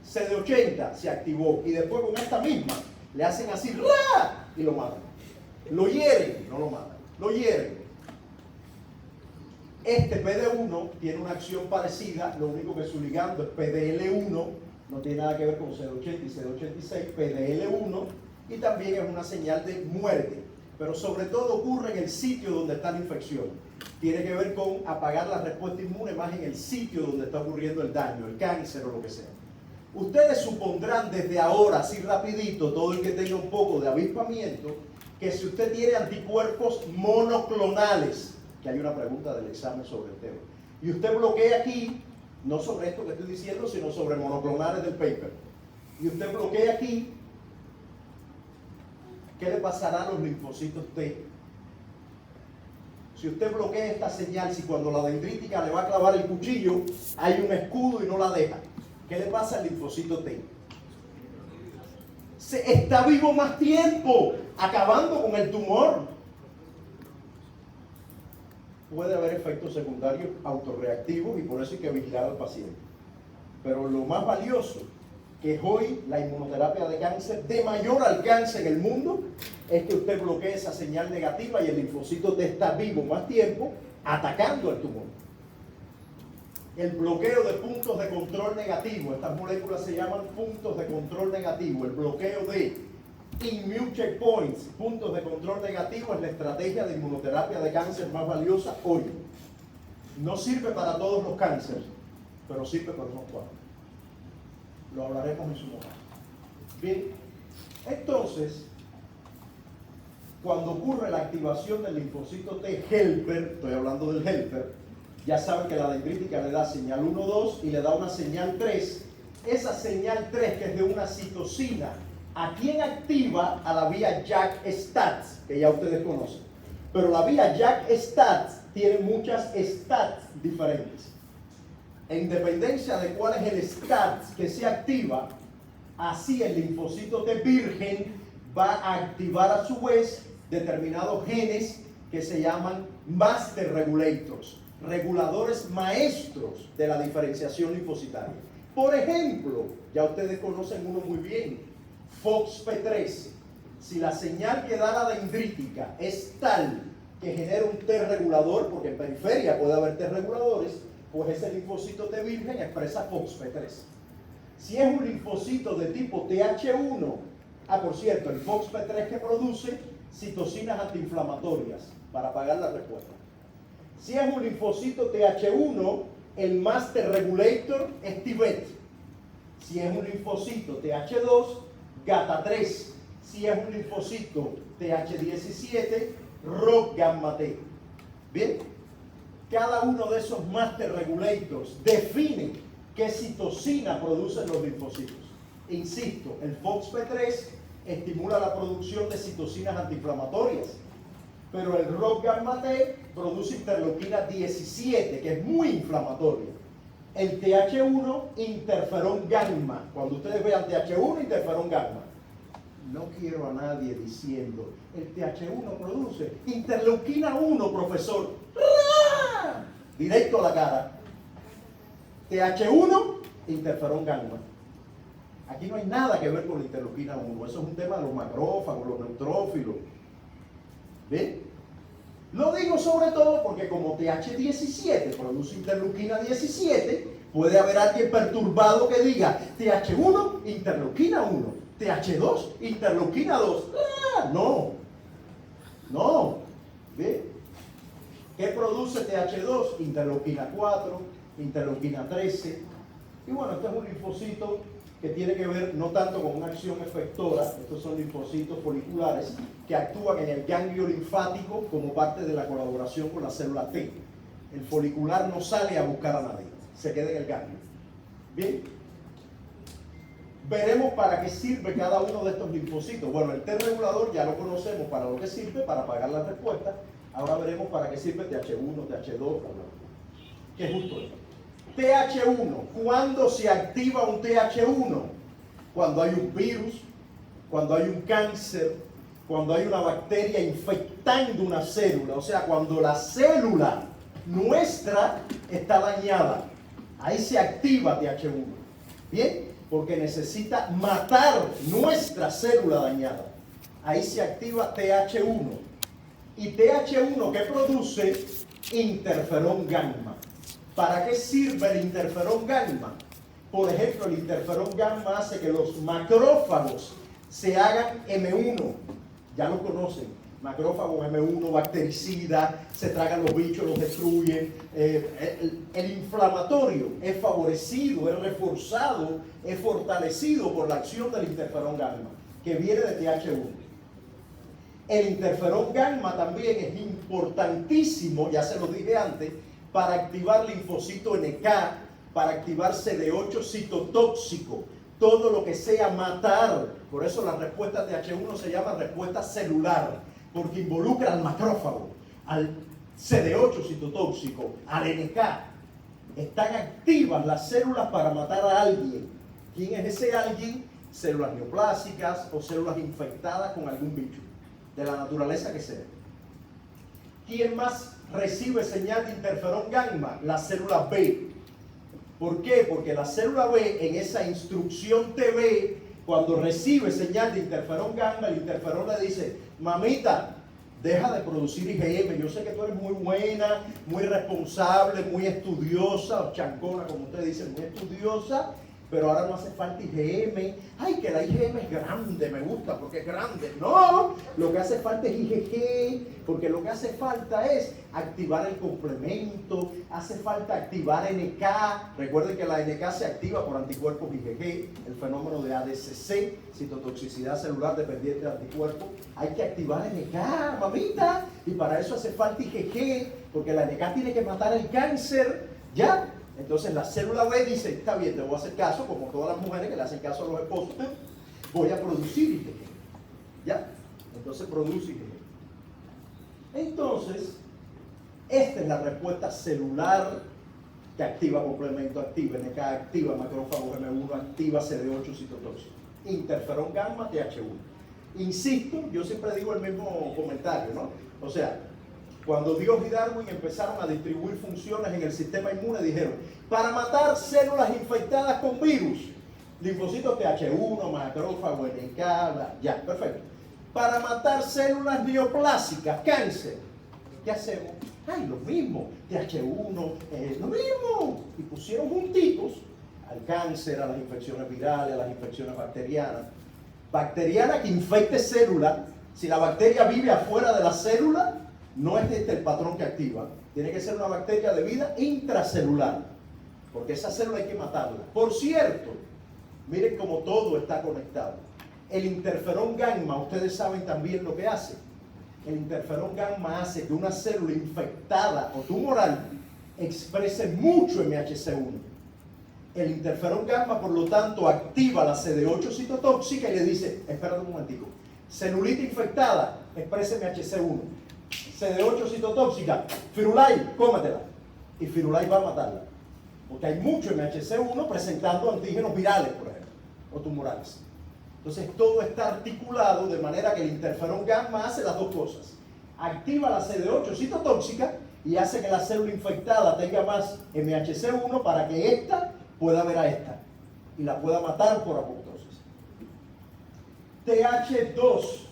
CD80 se activó y después con esta misma le hacen así ¡ra! Y lo matan. Lo hieren, no lo matan, lo hieren. Este PD1 tiene una acción parecida, lo único que su ligando es PDL1, no tiene nada que ver con CD80 y CD86, PDL1, y también es una señal de muerte, pero sobre todo ocurre en el sitio donde está la infección. Tiene que ver con apagar la respuesta inmune más en el sitio donde está ocurriendo el daño, el cáncer o lo que sea. Ustedes supondrán desde ahora, así rapidito, todo el que tenga un poco de avispamiento, que si usted tiene anticuerpos monoclonales, que hay una pregunta del examen sobre el tema, y usted bloquea aquí, no sobre esto que estoy diciendo, sino sobre monoclonales del paper, y usted bloquea aquí, ¿qué le pasará a los linfocitos T? Si usted bloquea esta señal, si cuando la dendrítica le va a clavar el cuchillo, hay un escudo y no la deja, ¿qué le pasa al linfocito T? Se está vivo más tiempo, acabando con el tumor. Puede haber efectos secundarios autorreactivos y por eso hay que vigilar al paciente. Pero lo más valioso, que es hoy la inmunoterapia de cáncer de mayor alcance en el mundo, es que usted bloquee esa señal negativa y el linfocito T está vivo más tiempo atacando el tumor. El bloqueo de puntos de control negativo, estas moléculas se llaman puntos de control negativo, el bloqueo de immune checkpoints, puntos de control negativo, es la estrategia de inmunoterapia de cáncer más valiosa hoy. No sirve para todos los cánceres, pero sirve para unos cuantos. Lo hablaremos en su momento. Bien, entonces, cuando ocurre la activación del linfocito T helper, estoy hablando del helper, ya saben que la dendrítica le da señal 1, 2 y le da una señal 3. Esa señal 3, que es de una citocina, ¿a quién activa? A la vía JAK-STAT, que ya ustedes conocen. Pero la vía JAK-STAT tiene muchas STAT diferentes. En dependencia de cuál es el STAT que se activa, así el linfocito T virgen va a activar a su vez determinados genes que se llaman master regulators, reguladores maestros de la diferenciación linfocitaria. Por ejemplo, ya ustedes conocen uno muy bien, FOXP3. Si la señal que da la dendrítica es tal que genera un T regulador, porque en periferia puede haber T reguladores, pues ese linfocito T virgen expresa FOXP3. Si es un linfocito de tipo TH1, por cierto, el FOXP3 que produce citocinas antiinflamatorias para apagar la respuesta. Si es un linfocito TH1, el master regulator es TIBET. Si es un linfocito TH2, GATA3. Si es un linfocito TH17, ROC gamma T. Bien, cada uno de esos master regulators define qué citocina producen los linfocitos. Insisto, el FOXP3 estimula la producción de citocinas antiinflamatorias, pero el ROC gamma T produce interleuquina 17, que es muy inflamatoria. El TH1, interferón gamma. Cuando ustedes vean TH1, interferón gamma. No quiero a nadie diciendo, el TH1 produce interleuquina 1, profesor. ¡Ah! Directo a la cara. TH1, interferón gamma. Aquí no hay nada que ver con la interleuquina 1. Eso es un tema de los macrófagos, los neutrófilos. ¿Ven? Lo digo sobre todo porque como TH17 produce interleuquina 17, puede haber alguien perturbado que diga TH1, interleuquina 1, TH2, interleuquina 2. ¡Ah! No. No. ¿Ven? ¿Qué produce TH2? Interleuquina 4, interleuquina 13. Y bueno, este es un linfocito que tiene que ver no tanto con una acción efectora, estos son linfocitos foliculares que actúan en el ganglio linfático como parte de la colaboración con la célula T. El folicular no sale a buscar a nadie, se queda en el ganglio. Bien, veremos para qué sirve cada uno de estos linfocitos. Bueno, el T regulador ya lo conocemos para lo que sirve, para apagar la respuesta. Ahora veremos para qué sirve TH1, TH2, bla, bla. Que es justo esto. TH1, ¿cuándo se activa un TH1? Cuando hay un virus, cuando hay un cáncer, cuando hay una bacteria infectando una célula, o sea, cuando la célula nuestra está dañada, ahí se activa TH1. Bien, porque necesita matar nuestra célula dañada. Ahí se activa TH1. Y TH1, ¿qué produce? Interferón gamma. ¿Para qué sirve el interferón gamma? Por ejemplo, el interferón gamma hace que los macrófagos se hagan M1. Ya lo conocen. Macrófagos M1, bactericida, se tragan los bichos, los destruyen. El inflamatorio es favorecido, es reforzado, es fortalecido por la acción del interferón gamma, que viene de TH1. El interferón gamma también es importantísimo, ya se lo dije antes, para activar linfocito NK, para activar CD8 citotóxico, todo lo que sea matar. Por eso la respuesta TH1 se llama respuesta celular, porque involucra al macrófago, al CD8 citotóxico, al NK. Están activas las células para matar a alguien. ¿Quién es ese alguien? Células neoplásicas o células infectadas con algún bicho, de la naturaleza que sea. ¿Quién más recibe señal de interferón gamma? La célula B. ¿Por qué? Porque la célula B, en esa instrucción TB, cuando recibe señal de interferón gamma, el interferón le dice: mamita, deja de producir IgM. Yo sé que tú eres muy buena, muy responsable, muy estudiosa, o chancona, como ustedes dicen, muy estudiosa, pero ahora no hace falta IgM. Ay, que la IgM es grande, me gusta porque es grande. No, lo que hace falta es IgG, porque lo que hace falta es activar el complemento, hace falta activar NK. Recuerden que la NK se activa por anticuerpos IgG, el fenómeno de ADCC, citotoxicidad celular dependiente de anticuerpos. Hay que activar NK, mamita, y para eso hace falta IgG, porque la NK tiene que matar el cáncer, ¿ya? Entonces la célula B dice: está bien, te voy a hacer caso, como todas las mujeres que le hacen caso a los esposos, voy a producir IgG, ¿ya? Entonces produce IgG. Entonces, esta es la respuesta celular que activa complemento, activa NK, activa macrófago M1, activa CD8 citotóxico, interferón gamma, TH1. Insisto, yo siempre digo el mismo comentario, ¿no? O sea, cuando Dios y Darwin empezaron a distribuir funciones en el sistema inmune, dijeron: para matar células infectadas con virus, linfocitos TH1, macrófago, NK, ya, perfecto. Para matar células neoplásicas, cáncer, ¿qué hacemos? Ay, lo mismo, TH1, lo mismo. Y pusieron juntitos al cáncer, a las infecciones virales, a las infecciones bacterianas. Bacteriana que infecte células. Si la bacteria vive afuera de la célula, no es este el patrón que activa. Tiene que ser una bacteria de vida intracelular, porque esa célula hay que matarla. Por cierto, miren cómo todo está conectado. El interferón gamma, ustedes saben también lo que hace. El interferón gamma hace que una célula infectada o tumoral exprese mucho MHC1. El interferón gamma, por lo tanto, activa la CD8 citotóxica y le dice: espérate un momentico, celulita infectada, expresa MHC1. CD8 citotóxica, Firulai, cómetela. Y Firulai va a matarla, porque hay mucho MHC1 presentando antígenos virales, por ejemplo, o tumorales. Entonces todo está articulado de manera que el interferón gamma hace las dos cosas: activa la CD8 citotóxica y hace que la célula infectada tenga más MHC1 para que ésta pueda ver a esta y la pueda matar por apoptosis. TH2.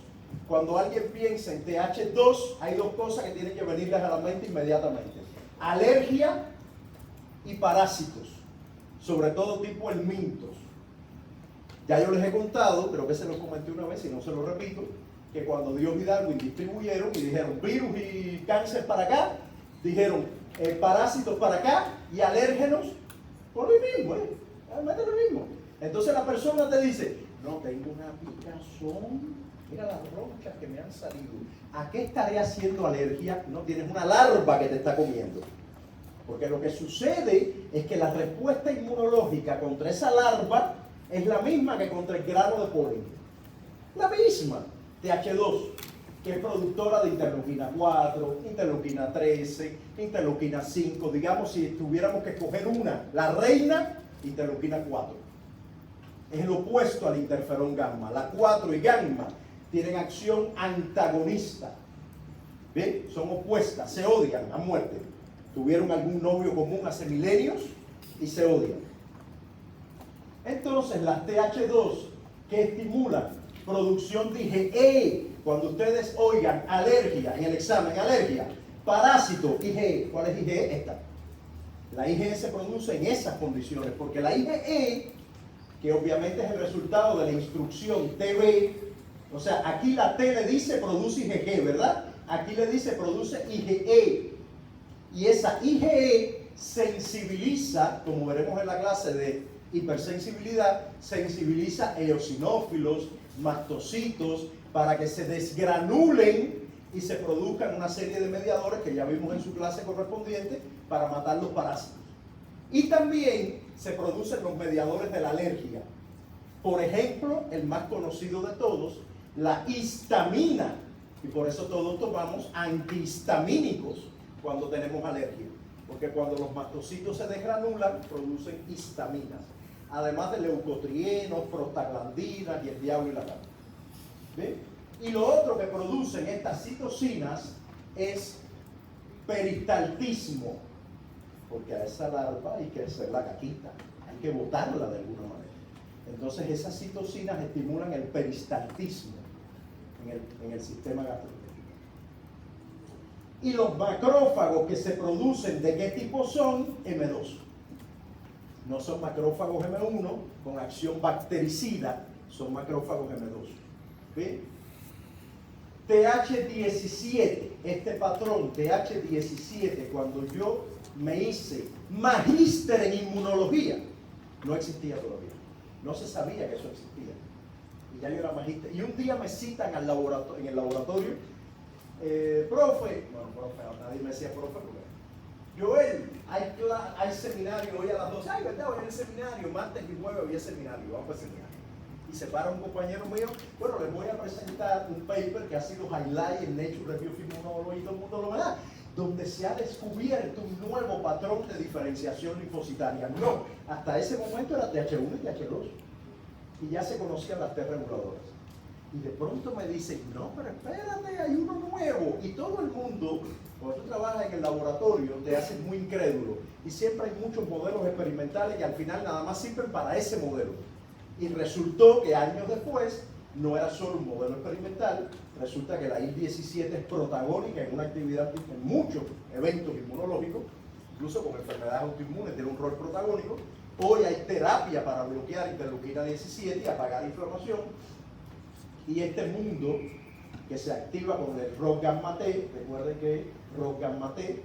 Cuando alguien piensa en TH2, hay dos cosas que tienen que venirles a la mente inmediatamente: alergia y parásitos, sobre todo tipo helmintos. Ya yo les he contado, creo que se los comenté una vez y no se lo repito, que cuando Dios y Darwin distribuyeron y dijeron virus y cáncer para acá, dijeron parásitos para acá y alérgenos por lo mismo, realmente lo mismo. Entonces la persona te dice: no, tengo una picazón, mira las ronchas que me han salido. ¿A qué estaré haciendo alergia? No, tienes una larva que te está comiendo. Porque lo que sucede es que la respuesta inmunológica contra esa larva es la misma que contra el grano de polen. La misma. TH2, que es productora de interleuquina 4, interleuquina 13, interleuquina 5. Digamos, si tuviéramos que escoger una, la reina, interleuquina 4. Es el opuesto al interferón gamma. La 4 y gamma tienen acción antagonista. ¿Ven? Son opuestas, se odian a muerte. Tuvieron algún novio común hace milenios y se odian. Entonces las TH2 que estimulan producción de IgE, cuando ustedes oigan alergia en el examen, alergia, parásito, IgE, ¿cuál es IgE? Esta. La IgE se produce en esas condiciones, porque la IgE, que obviamente es el resultado de la instrucción TB, o sea, aquí la T le dice produce IgG, ¿verdad? Aquí le dice produce IgE. Y esa IgE sensibiliza, como veremos en la clase de hipersensibilidad, sensibiliza eosinófilos, mastocitos, para que se desgranulen y se produzcan una serie de mediadores que ya vimos en su clase correspondiente para matar los parásitos. Y también se producen los mediadores de la alergia. Por ejemplo, el más conocido de todos, la histamina. Y por eso todos tomamos antihistamínicos cuando tenemos alergia. Porque cuando los mastocitos se desgranulan, producen histaminas. Además de leucotrienos, prostaglandinas y el diablo y la gana. ¿Ven? Y lo otro que producen estas citocinas es peristaltismo, porque a esa larva hay que hacerla caquita, hay que botarla de alguna manera. Entonces esas citocinas estimulan el peristaltismo en el sistema gastrointestinal. Y los macrófagos que se producen, ¿de qué tipo son? M2. No son macrófagos M1 con acción bactericida, son macrófagos M2. ¿Ven? TH17, este patrón TH17, cuando yo me hice magíster en inmunología, no existía todavía. No se sabía que eso existía. Y ya yo era magíster. Y un día me citan en el laboratorio, profe, nadie me decía profe, porque Joel, hay seminario hoy a las 12. Ay, ¿verdad? Hoy hay el seminario, martes y jueves había seminario, vamos para el seminario. Y se para un compañero mío, bueno, les voy a presentar un paper que ha sido highlight en Nature Review of Immunology, y todo el mundo lo verá, donde se ha descubierto un nuevo patrón de diferenciación linfocitaria. No, hasta ese momento era TH1 y TH2. Y ya se conocían las T reguladoras. Y de pronto me dicen, no, pero espérate, hay uno nuevo. Y todo el mundo, cuando tú trabajas en el laboratorio, te haces muy incrédulo. Y siempre hay muchos modelos experimentales que al final nada más sirven para ese modelo. Y resultó que años después, no era solo un modelo experimental, resulta que la IL-17 es protagónica en una actividad, en muchos eventos inmunológicos, incluso con enfermedades autoinmunes, tiene un rol protagónico. Hoy hay terapia para bloquear interleuquina 17 y apagar inflamación. Y este mundo que se activa con el ROS gamma T, recuerden que ROS gamma T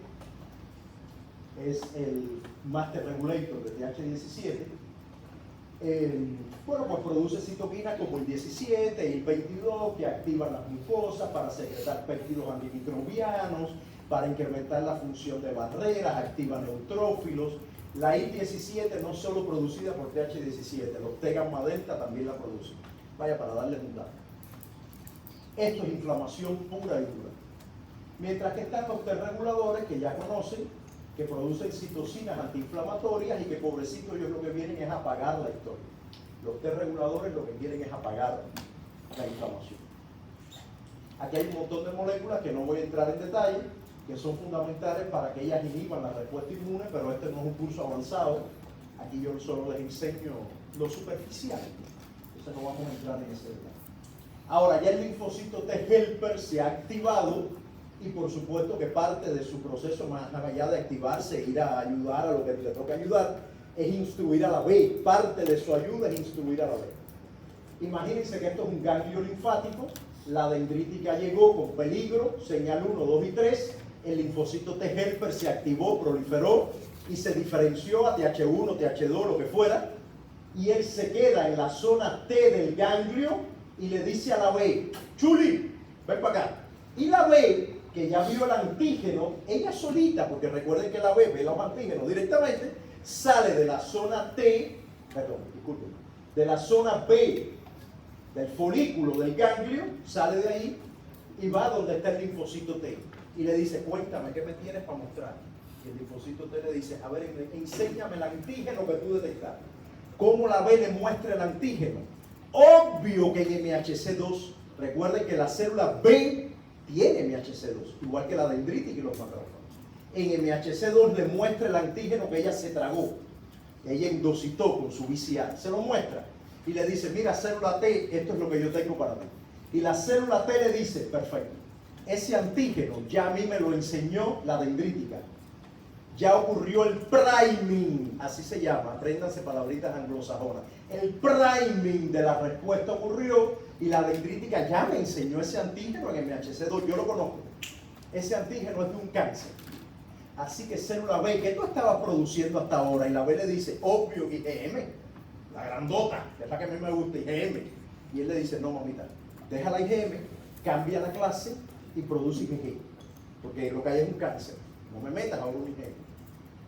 es el master regulator de TH17, bueno, pues produce citoquinas como el 17 y el 22 que activan las mucosas para secretar péptidos antimicrobianos, para incrementar la función de barreras, activa neutrófilos. La IL-17 no solo producida por TH17, los T gamma delta también la producen. Vaya, para darles un dato. Esto es inflamación pura y dura. Mientras que están los T reguladores que ya conocen, que producen citocinas antiinflamatorias y que pobrecitos ellos lo que vienen es apagar la historia. Los T reguladores lo que quieren es apagar la inflamación. Aquí hay un montón de moléculas que no voy a entrar en detalle, que son fundamentales para que ellas inhiban la respuesta inmune, pero este no es un curso avanzado. Aquí yo solo les enseño lo superficial. Entonces no vamos a entrar en ese detalle. Ahora, ya el linfocito T helper se ha activado y por supuesto que parte de su proceso más allá de activarse, ir a ayudar a lo que le toca ayudar, es instruir a la B. Parte de su ayuda es instruir a la B. Imagínense que esto es un ganglio linfático, la dendrítica llegó con peligro, señal 1, 2 y 3, el linfocito T helper se activó, proliferó y se diferenció a TH1, TH2, lo que fuera, y él se queda en la zona T del ganglio y le dice a la B, Chuli, ven para acá. Y la B, que ya vio el antígeno, ella solita, porque recuerden que la B ve los antígenos directamente, sale de la zona T, perdón, disculpen, de la zona B del folículo del ganglio, sale de ahí y va donde está el linfocito T. Y le dice, cuéntame, ¿qué me tienes para mostrar? Y el linfocito T le dice, a ver, enséñame el antígeno que tú detectaste. ¿Cómo la B le muestra el antígeno? Obvio que en MHC2, recuerden que la célula B tiene MHC2, igual que la dendrítica y los macrófagos. En MHC2 le muestra el antígeno que ella se tragó. Ella endositó con su VCR, se lo muestra y le dice, mira, célula T, esto es lo que yo tengo para ti. Y la célula T le dice, perfecto, ese antígeno ya a mí me lo enseñó la dendrítica. Ya ocurrió el priming, así se llama, apréndanse palabritas anglosajonas. El priming de la respuesta ocurrió y la dendrítica ya me enseñó ese antígeno en MHC2, yo lo conozco. Ese antígeno es de un cáncer. Así que célula B, que tú estabas produciendo hasta ahora, y la B le dice, obvio, IgM, la grandota, que es la que a mí me gusta, IgM. Y él le dice, no, mamita, deja la IgM, cambia la clase y produce IgG. Porque lo que hay es un cáncer. No me metas ahora un IgM.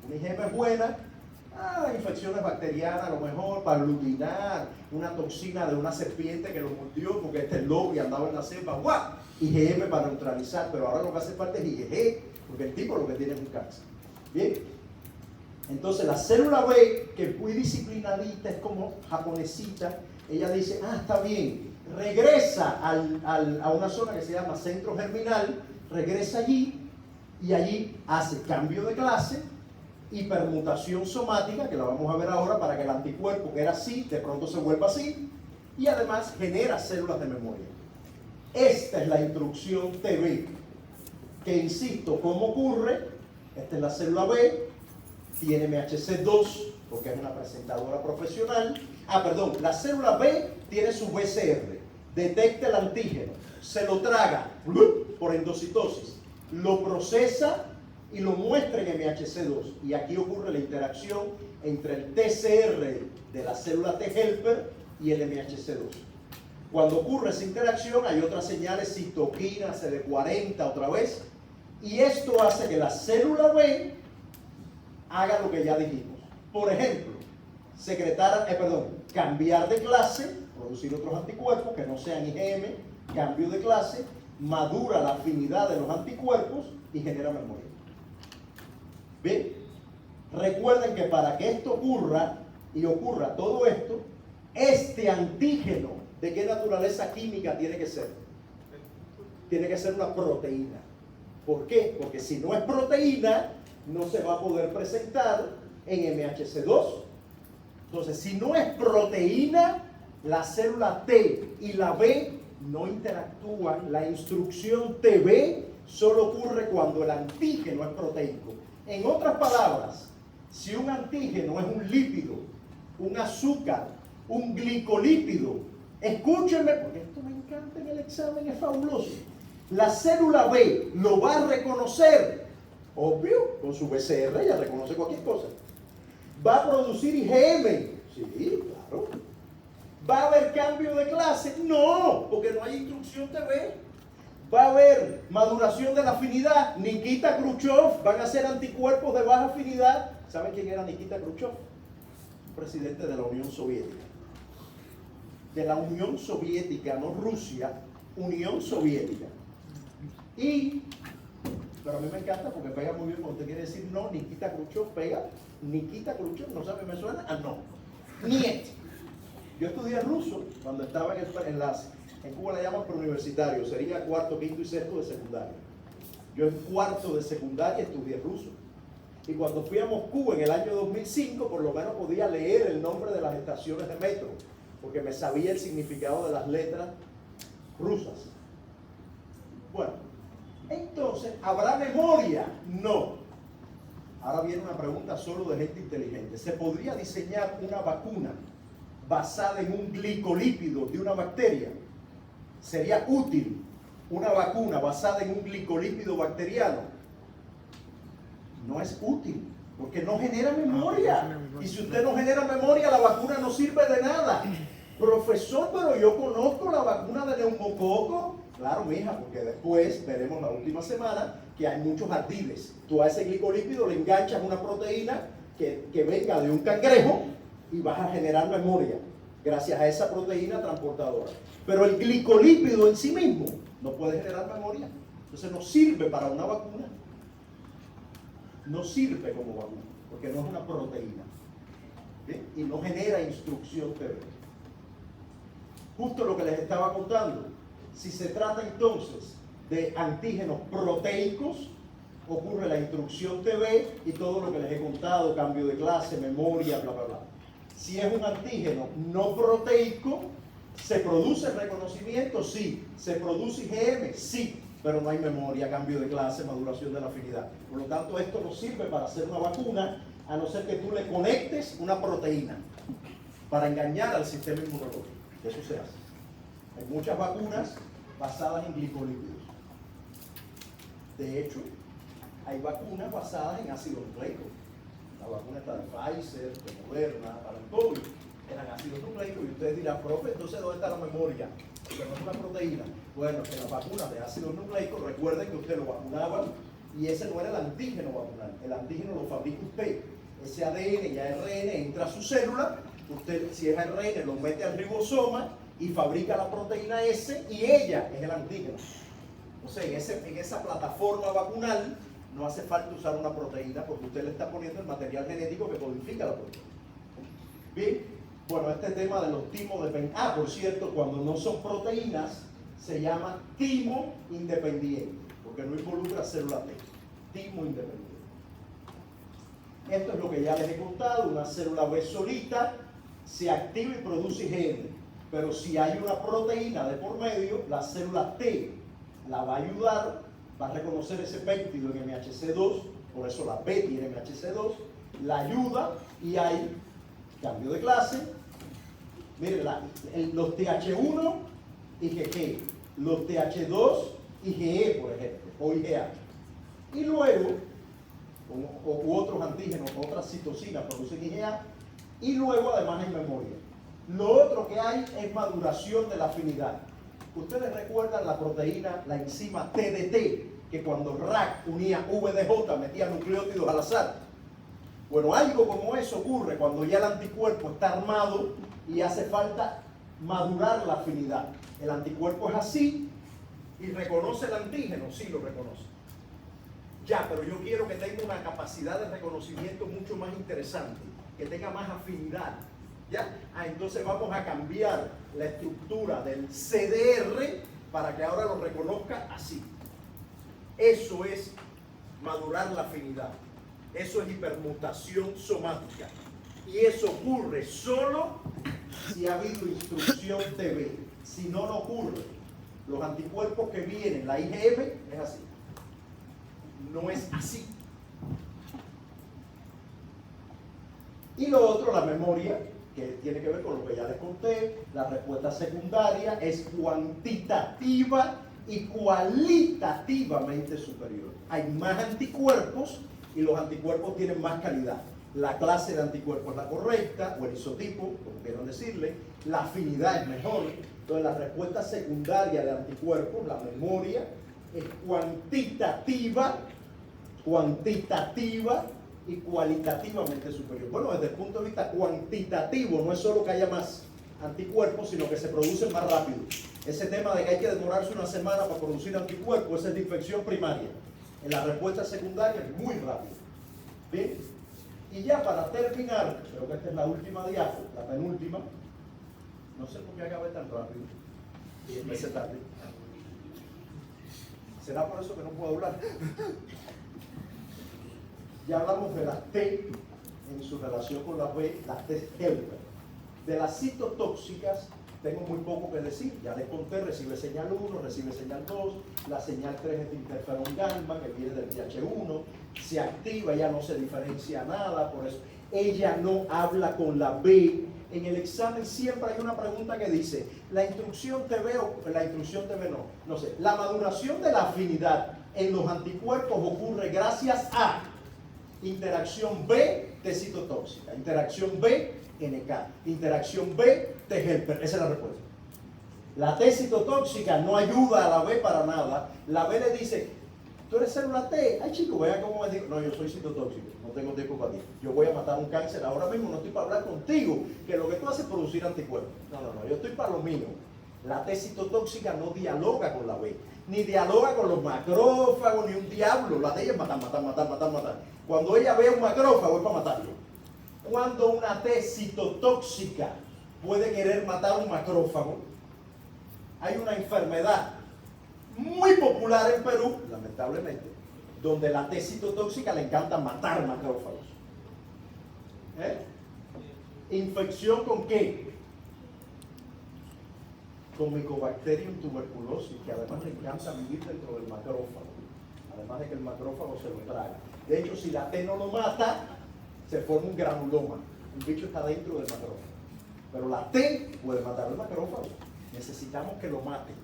Una IgM es buena, infecciones bacterianas a lo mejor, para aglutinar una toxina de una serpiente que lo mordió porque este es lobo y andaba en la selva, ¡guau! IgM para neutralizar, pero ahora lo que hace falta es IgG, porque el tipo lo que tiene es un cáncer. Bien, entonces la célula B, que es muy disciplinadita, es como japonesita, ella dice, está bien, regresa a una zona que se llama centro germinal, regresa allí y allí hace cambio de clase y permutación somática, que la vamos a ver ahora, para que el anticuerpo que era así, de pronto se vuelva así, y además genera células de memoria. Esta es la instrucción TB, que insisto, ¿cómo ocurre? Esta es la célula B, tiene MHC2, porque es una presentadora profesional. La célula B tiene su BCR, detecta el antígeno, se lo traga por endocitosis, lo procesa y lo muestra en MHC2. Y aquí ocurre la interacción entre el TCR de la célula T helper y el MHC2. Cuando ocurre esa interacción hay otras señales, citoquina, CD40 otra vez, y esto hace que la célula B haga lo que ya dijimos. Por ejemplo, cambiar de clase, producir otros anticuerpos que no sean IgM, cambio de clase, madura la afinidad de los anticuerpos y genera memoria. ¿Bien? Recuerden que para que esto ocurra y ocurra todo esto, este antígeno, ¿de qué naturaleza química tiene que ser? Tiene que ser una proteína. ¿Por qué? Porque si no es proteína, no se va a poder presentar en MHC2. Entonces, si no es proteína, la célula T y la B no interactúan. La instrucción TB solo ocurre cuando el antígeno es proteico. En otras palabras, si un antígeno es un lípido, un azúcar, un glicolípido, escúchenme, porque esto me encanta en el examen, es fabuloso. La célula B lo va a reconocer, obvio, con su BCR, ella reconoce cualquier cosa. ¿Va a producir IgM? Sí, claro. ¿Va a haber cambio de clase? No, porque no hay instrucción TB. ¿Va a haber maduración de la afinidad? Nikita Khrushchev, van a ser anticuerpos de baja afinidad. ¿Saben quién era Nikita Khrushchev? Presidente de la Unión Soviética. De la Unión Soviética, no Rusia, Unión Soviética. Pero a mí me encanta porque pega muy bien cuando usted quiere decir no, Nikita Khrushchev pega. Nikita Khrushchev, no sabe, me suena a no. Niet. Yo estudié ruso cuando estaba en Cuba le llaman preuniversitario, sería cuarto, quinto y sexto de secundaria. Yo en cuarto de secundaria estudié ruso. Y cuando fui a Moscú en el año 2005, por lo menos podía leer el nombre de las estaciones de metro, porque me sabía el significado de las letras rusas. Bueno, entonces, ¿habrá memoria? No. Ahora viene una pregunta solo de gente inteligente. ¿Se podría diseñar una vacuna basada en un glicolípido de una bacteria? ¿Sería útil una vacuna basada en un glicolípido bacteriano? No es útil, porque no genera memoria. Y si usted no genera memoria, la vacuna no sirve de nada. Profesor, pero yo conozco la vacuna de neumococo. Claro, mija, porque después veremos la última semana que hay muchos ardiles. Tú a ese glicolípido le enganchas una proteína que venga de un cangrejo y vas a generar memoria gracias a esa proteína transportadora. Pero el glicolípido en sí mismo no puede generar memoria. Entonces no sirve para una vacuna. No sirve como vacuna, porque no es una proteína. ¿Bien? Y no genera instrucción TB. Justo lo que les estaba contando. Si se trata entonces de antígenos proteicos, ocurre la instrucción TV y todo lo que les he contado, cambio de clase, memoria, bla, bla, bla. Si es un antígeno no proteico, ¿se produce reconocimiento? Sí. ¿Se produce IgM? Sí. Pero no hay memoria, cambio de clase, maduración de la afinidad. Por lo tanto, esto no sirve para hacer una vacuna, a no ser que tú le conectes una proteína para engañar al sistema inmunológico. Eso se hace. Hay muchas vacunas basadas en glicolípidos. De hecho, hay vacunas basadas en ácido nucleico. La vacuna está de Pfizer, de Moderna, para el COVID, eran ácidos nucleicos. Y ustedes dirán, profe, entonces ¿dónde está la memoria? Porque no es una proteína. Bueno, en las vacunas de ácidos nucleicos, recuerden que usted lo vacunaban y ese no era el antígeno vacunal. El antígeno lo fabrica usted. Ese ADN y ARN entra a su célula, usted, si es ARN, lo mete al ribosoma y fabrica la proteína S y ella es el antígeno. O sea, en esa plataforma vacunal no hace falta usar una proteína porque usted le está poniendo el material genético que codifica la proteína. Bien, bueno, este tema de los timos de... por cierto, cuando no son proteínas se llama timo independiente, porque no involucra célula T. Timo independiente. Esto es lo que ya les he contado, una célula B solita se activa y produce IgM, pero si hay una proteína de por medio, la célula T la va a ayudar, va a reconocer ese péptido en MHC2, por eso la B tiene MHC2, la ayuda y hay cambio de clase. Miren, los TH1 y IgG, los TH2 y IgE, por ejemplo, o IgA. Y luego, u otros antígenos, otras citocinas producen IgA, y luego además hay memoria. Lo otro que hay es maduración de la afinidad. Ustedes recuerdan la proteína, la enzima TDT, que cuando RAC unía VDJ metía nucleótidos al azar. Bueno, algo como eso ocurre cuando ya el anticuerpo está armado y hace falta madurar la afinidad. El anticuerpo es así y reconoce el antígeno, sí lo reconoce. Ya, pero yo quiero que tenga una capacidad de reconocimiento mucho más interesante, que tenga más afinidad. ¿Ya? Entonces vamos a cambiar la estructura del CDR para que ahora lo reconozca así. Eso es madurar la afinidad. Eso es hipermutación somática. Y eso ocurre solo si ha habido instrucción TB. Si no, no ocurre. Los anticuerpos que vienen, la IgM es así. No es así. Y lo otro, la memoria, que tiene que ver con lo que ya les conté. La respuesta secundaria es cuantitativa y cualitativamente superior. Hay más anticuerpos y los anticuerpos tienen más calidad. La clase de anticuerpos es la correcta, o el isotipo, como quieran decirle. La afinidad es mejor. Entonces la respuesta secundaria de anticuerpos, la memoria, es cuantitativa y cualitativamente superior. Bueno, desde el punto de vista cuantitativo, no es solo que haya más anticuerpos, sino que se producen más rápido. Ese tema de que hay que demorarse una semana para producir anticuerpos, esa es la infección primaria. En la respuesta secundaria es muy rápido. ¿Bien? Y ya para terminar, creo que esta es la última diapo, la penúltima. No sé por qué acabé tan rápido y empecé tarde. ¿Será por eso que no puedo hablar? Ya hablamos de las T en su relación con las B, las T helper. De las citotóxicas tengo muy poco que decir. Ya les conté, recibe señal 1, recibe señal 2, la señal 3 es de interferón gamma, que viene del TH1, se activa, ya no se diferencia nada, por eso ella no habla con la B. En el examen siempre hay una pregunta que dice, la instrucción TB o la instrucción TB no sé, la maduración de la afinidad en los anticuerpos ocurre gracias a interacción B T citotóxica, interacción B NK, interacción B T helper. Esa es la respuesta. La T citotóxica no ayuda a la B para nada. La B le dice, tú eres célula T, ay chico, vea cómo me digo, no, yo soy citotóxico, no tengo tiempo para ti, yo voy a matar un cáncer ahora mismo, no estoy para hablar contigo, que lo que tú haces es producir anticuerpos. No, yo estoy para lo mío. La T citotóxica no dialoga con la B, ni dialoga con los macrófagos, ni un diablo. La de ella es matar. Cuando ella ve a un macrófago es para matarlo. Cuando una T citotóxica puede querer matar a un macrófago, hay una enfermedad muy popular en Perú, lamentablemente, donde la T citotóxica le encanta matar macrófagos. ¿Infección con qué? Con Mycobacterium tuberculosis, que además le encanta vivir dentro del macrófago, además de que el macrófago se lo traga. De hecho, si la T no lo mata, se forma un granuloma. El bicho está dentro del macrófago. Pero la T puede matar el macrófago. Necesitamos que lo mate.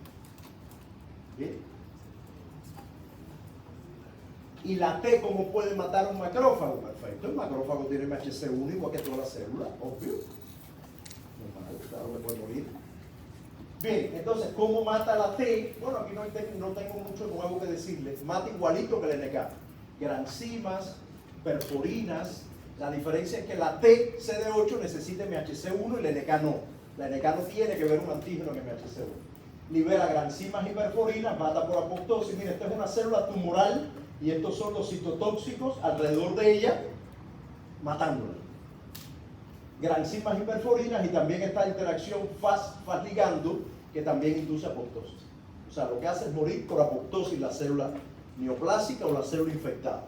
¿Bien? ¿Y la T cómo puede matar a un macrófago? Perfecto, el macrófago tiene MHC1 igual que todas las células, obvio. Normal, claro, le puede morir. Bien, entonces, ¿cómo mata la T? Bueno, aquí no tengo mucho nuevo que decirles. Mata igualito que el NK. Granzimas, perforinas. La diferencia es que la T CD8 necesita MHC1 y la NK no. La NK no tiene que ver un antígeno en MHC1. Libera granzimas y perforinas, mata por apoptosis. Mira, esta es una célula tumoral y estos son los citotóxicos alrededor de ella, matándola. Granzimas y perforinas y también esta interacción Fas-ligando que también induce apoptosis. O sea, lo que hace es morir por apoptosis la célula neoplásica o la célula infectada.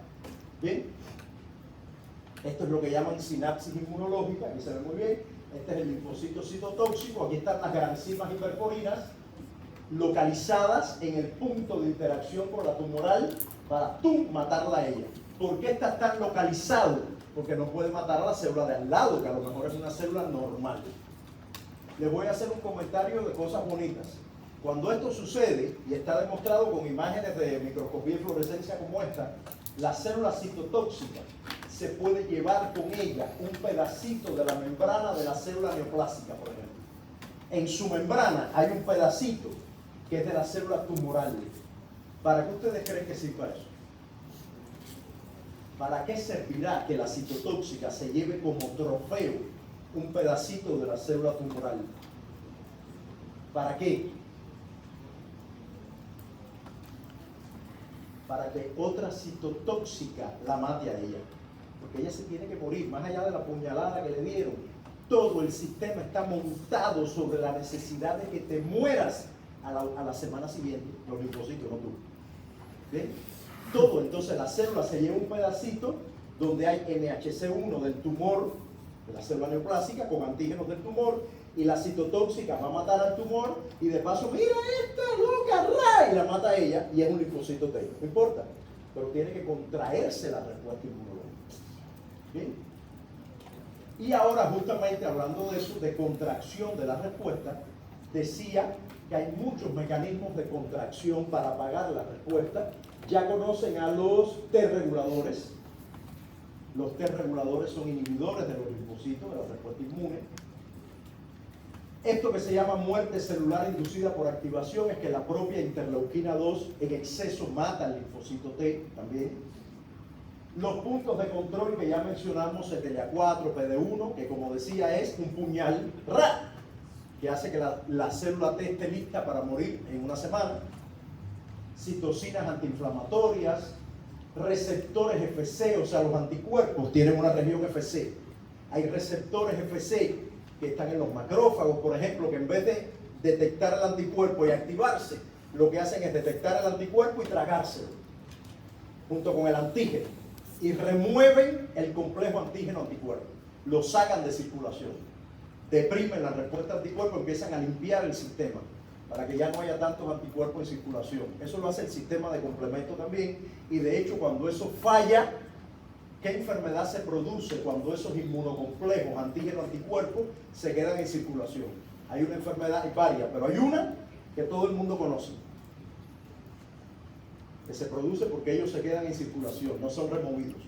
¿Bien? Esto es lo que llaman sinapsis inmunológica, aquí se ve muy bien. Este es el linfocito citotóxico, aquí están las granzimas y perforinas localizadas en el punto de interacción con la tumoral para matarla a ella. ¿Por qué está tan localizado? Porque no puede matar a la célula de al lado, que a lo mejor es una célula normal. Les voy a hacer un comentario de cosas bonitas. Cuando esto sucede, y está demostrado con imágenes de microscopía y fluorescencia como esta, la célula citotóxica se puede llevar con ella un pedacito de la membrana de la célula neoplásica, por ejemplo. En su membrana hay un pedacito que es de la célula tumoral. ¿Para qué ustedes creen que sirva eso? ¿Para qué servirá que la citotóxica se lleve como trofeo un pedacito de la célula tumoral? ¿Para qué? Para que otra citotóxica la mate a ella. Porque ella se tiene que morir, más allá de la puñalada que le dieron. Todo el sistema está montado sobre la necesidad de que te mueras a la semana siguiente. Los linfocitos, no tú. ¿Bien? Todo, entonces la célula se lleva un pedacito donde hay MHC1 del tumor, de la célula neoplásica, con antígenos del tumor, y la citotóxica va a matar al tumor, y de paso, mira esta loca, ¡ra! Y la mata a ella, y es un linfocito T. No importa, pero tiene que contraerse la respuesta inmunológica. ¿Bien? Y ahora, justamente hablando de eso, de contracción de la respuesta, decía que hay muchos mecanismos de contracción para apagar la respuesta. Ya conocen a los T reguladores. Los T reguladores son inhibidores de los linfocitos, de la respuesta inmune. Esto que se llama muerte celular inducida por activación es que la propia interleuquina 2 en exceso mata al linfocito T también. Los puntos de control que ya mencionamos, CTLA4, PD1, que como decía es un puñal ¡ra! Que hace que la célula T esté lista para morir en una semana. Citocinas antiinflamatorias, receptores FC, o sea, los anticuerpos tienen una región FC. Hay receptores FC que están en los macrófagos, por ejemplo, que en vez de detectar el anticuerpo y activarse, lo que hacen es detectar el anticuerpo y tragárselo, junto con el antígeno, y remueven el complejo antígeno-anticuerpo, lo sacan de circulación, deprimen la respuesta anticuerpo, empiezan a limpiar el sistema, para que ya no haya tantos anticuerpos en circulación. Eso lo hace el sistema de complemento también, y de hecho cuando eso falla, ¿qué enfermedad se produce cuando esos inmunocomplejos, antígeno-anticuerpos, se quedan en circulación? Hay una enfermedad, hay varias, pero hay una que todo el mundo conoce, que se produce porque ellos se quedan en circulación, no son removidos.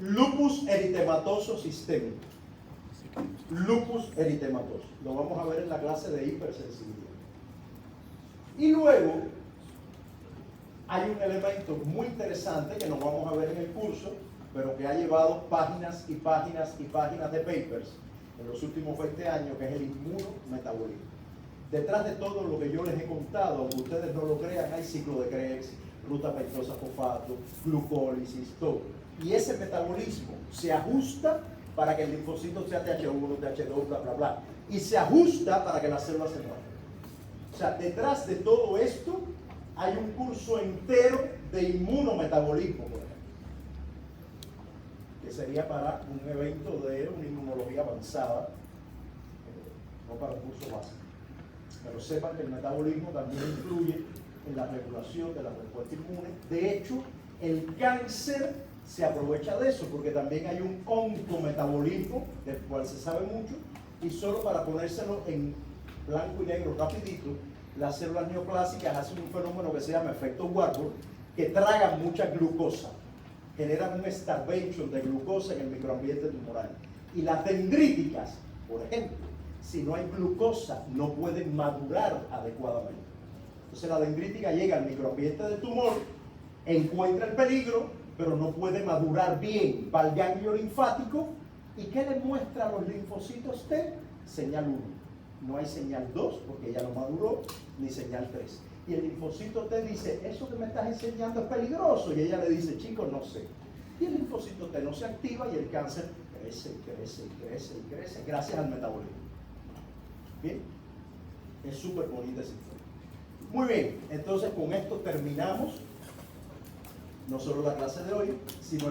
Lupus eritematoso sistémico. Lupus eritematoso. Lo vamos a ver en la clase de hipersensibilidad. Y luego hay un elemento muy interesante que nos vamos a ver en el curso, pero que ha llevado páginas y páginas y páginas de papers en los últimos 20 años, que es el inmunometabolismo. Detrás de todo lo que yo les he contado, aunque ustedes no lo crean, hay ciclo de Krebs, ruta pentosa fosfato, glucólisis, todo. Y ese metabolismo se ajusta para que el linfocito sea TH1, TH2, bla, bla, bla. Y se ajusta para que la célula se muera. O sea, detrás de todo esto hay un curso entero de inmunometabolismo, por ejemplo, que sería para un evento de una inmunología avanzada, no para un curso básico. Pero sepan que el metabolismo también influye en la regulación de la respuesta inmune. De hecho, el cáncer se aprovecha de eso, porque también hay un oncometabolismo, del cual se sabe mucho, y solo para ponérselo en blanco y negro rapidito, las células neoplásicas hacen un fenómeno que se llama efecto Warburg, que tragan mucha glucosa, generan un starvation de glucosa en el microambiente tumoral. Y las dendríticas, por ejemplo, si no hay glucosa, no pueden madurar adecuadamente. Entonces la dendrítica llega al microambiente del tumor, encuentra el peligro, pero no puede madurar bien. Va al ganglio linfático, ¿y qué le muestra a los linfocitos T? Señal 1. No hay señal 2 porque ya no maduró, ni señal 3. Y el linfocito T dice, eso que me estás enseñando es peligroso. Y ella le dice, chicos, no sé. Y el linfocito T no se activa y el cáncer crece, crece, crece, crece, gracias al metabolismo. Bien, es súper bonita esa historia. Muy bien, entonces con esto terminamos no solo la clase de hoy, sino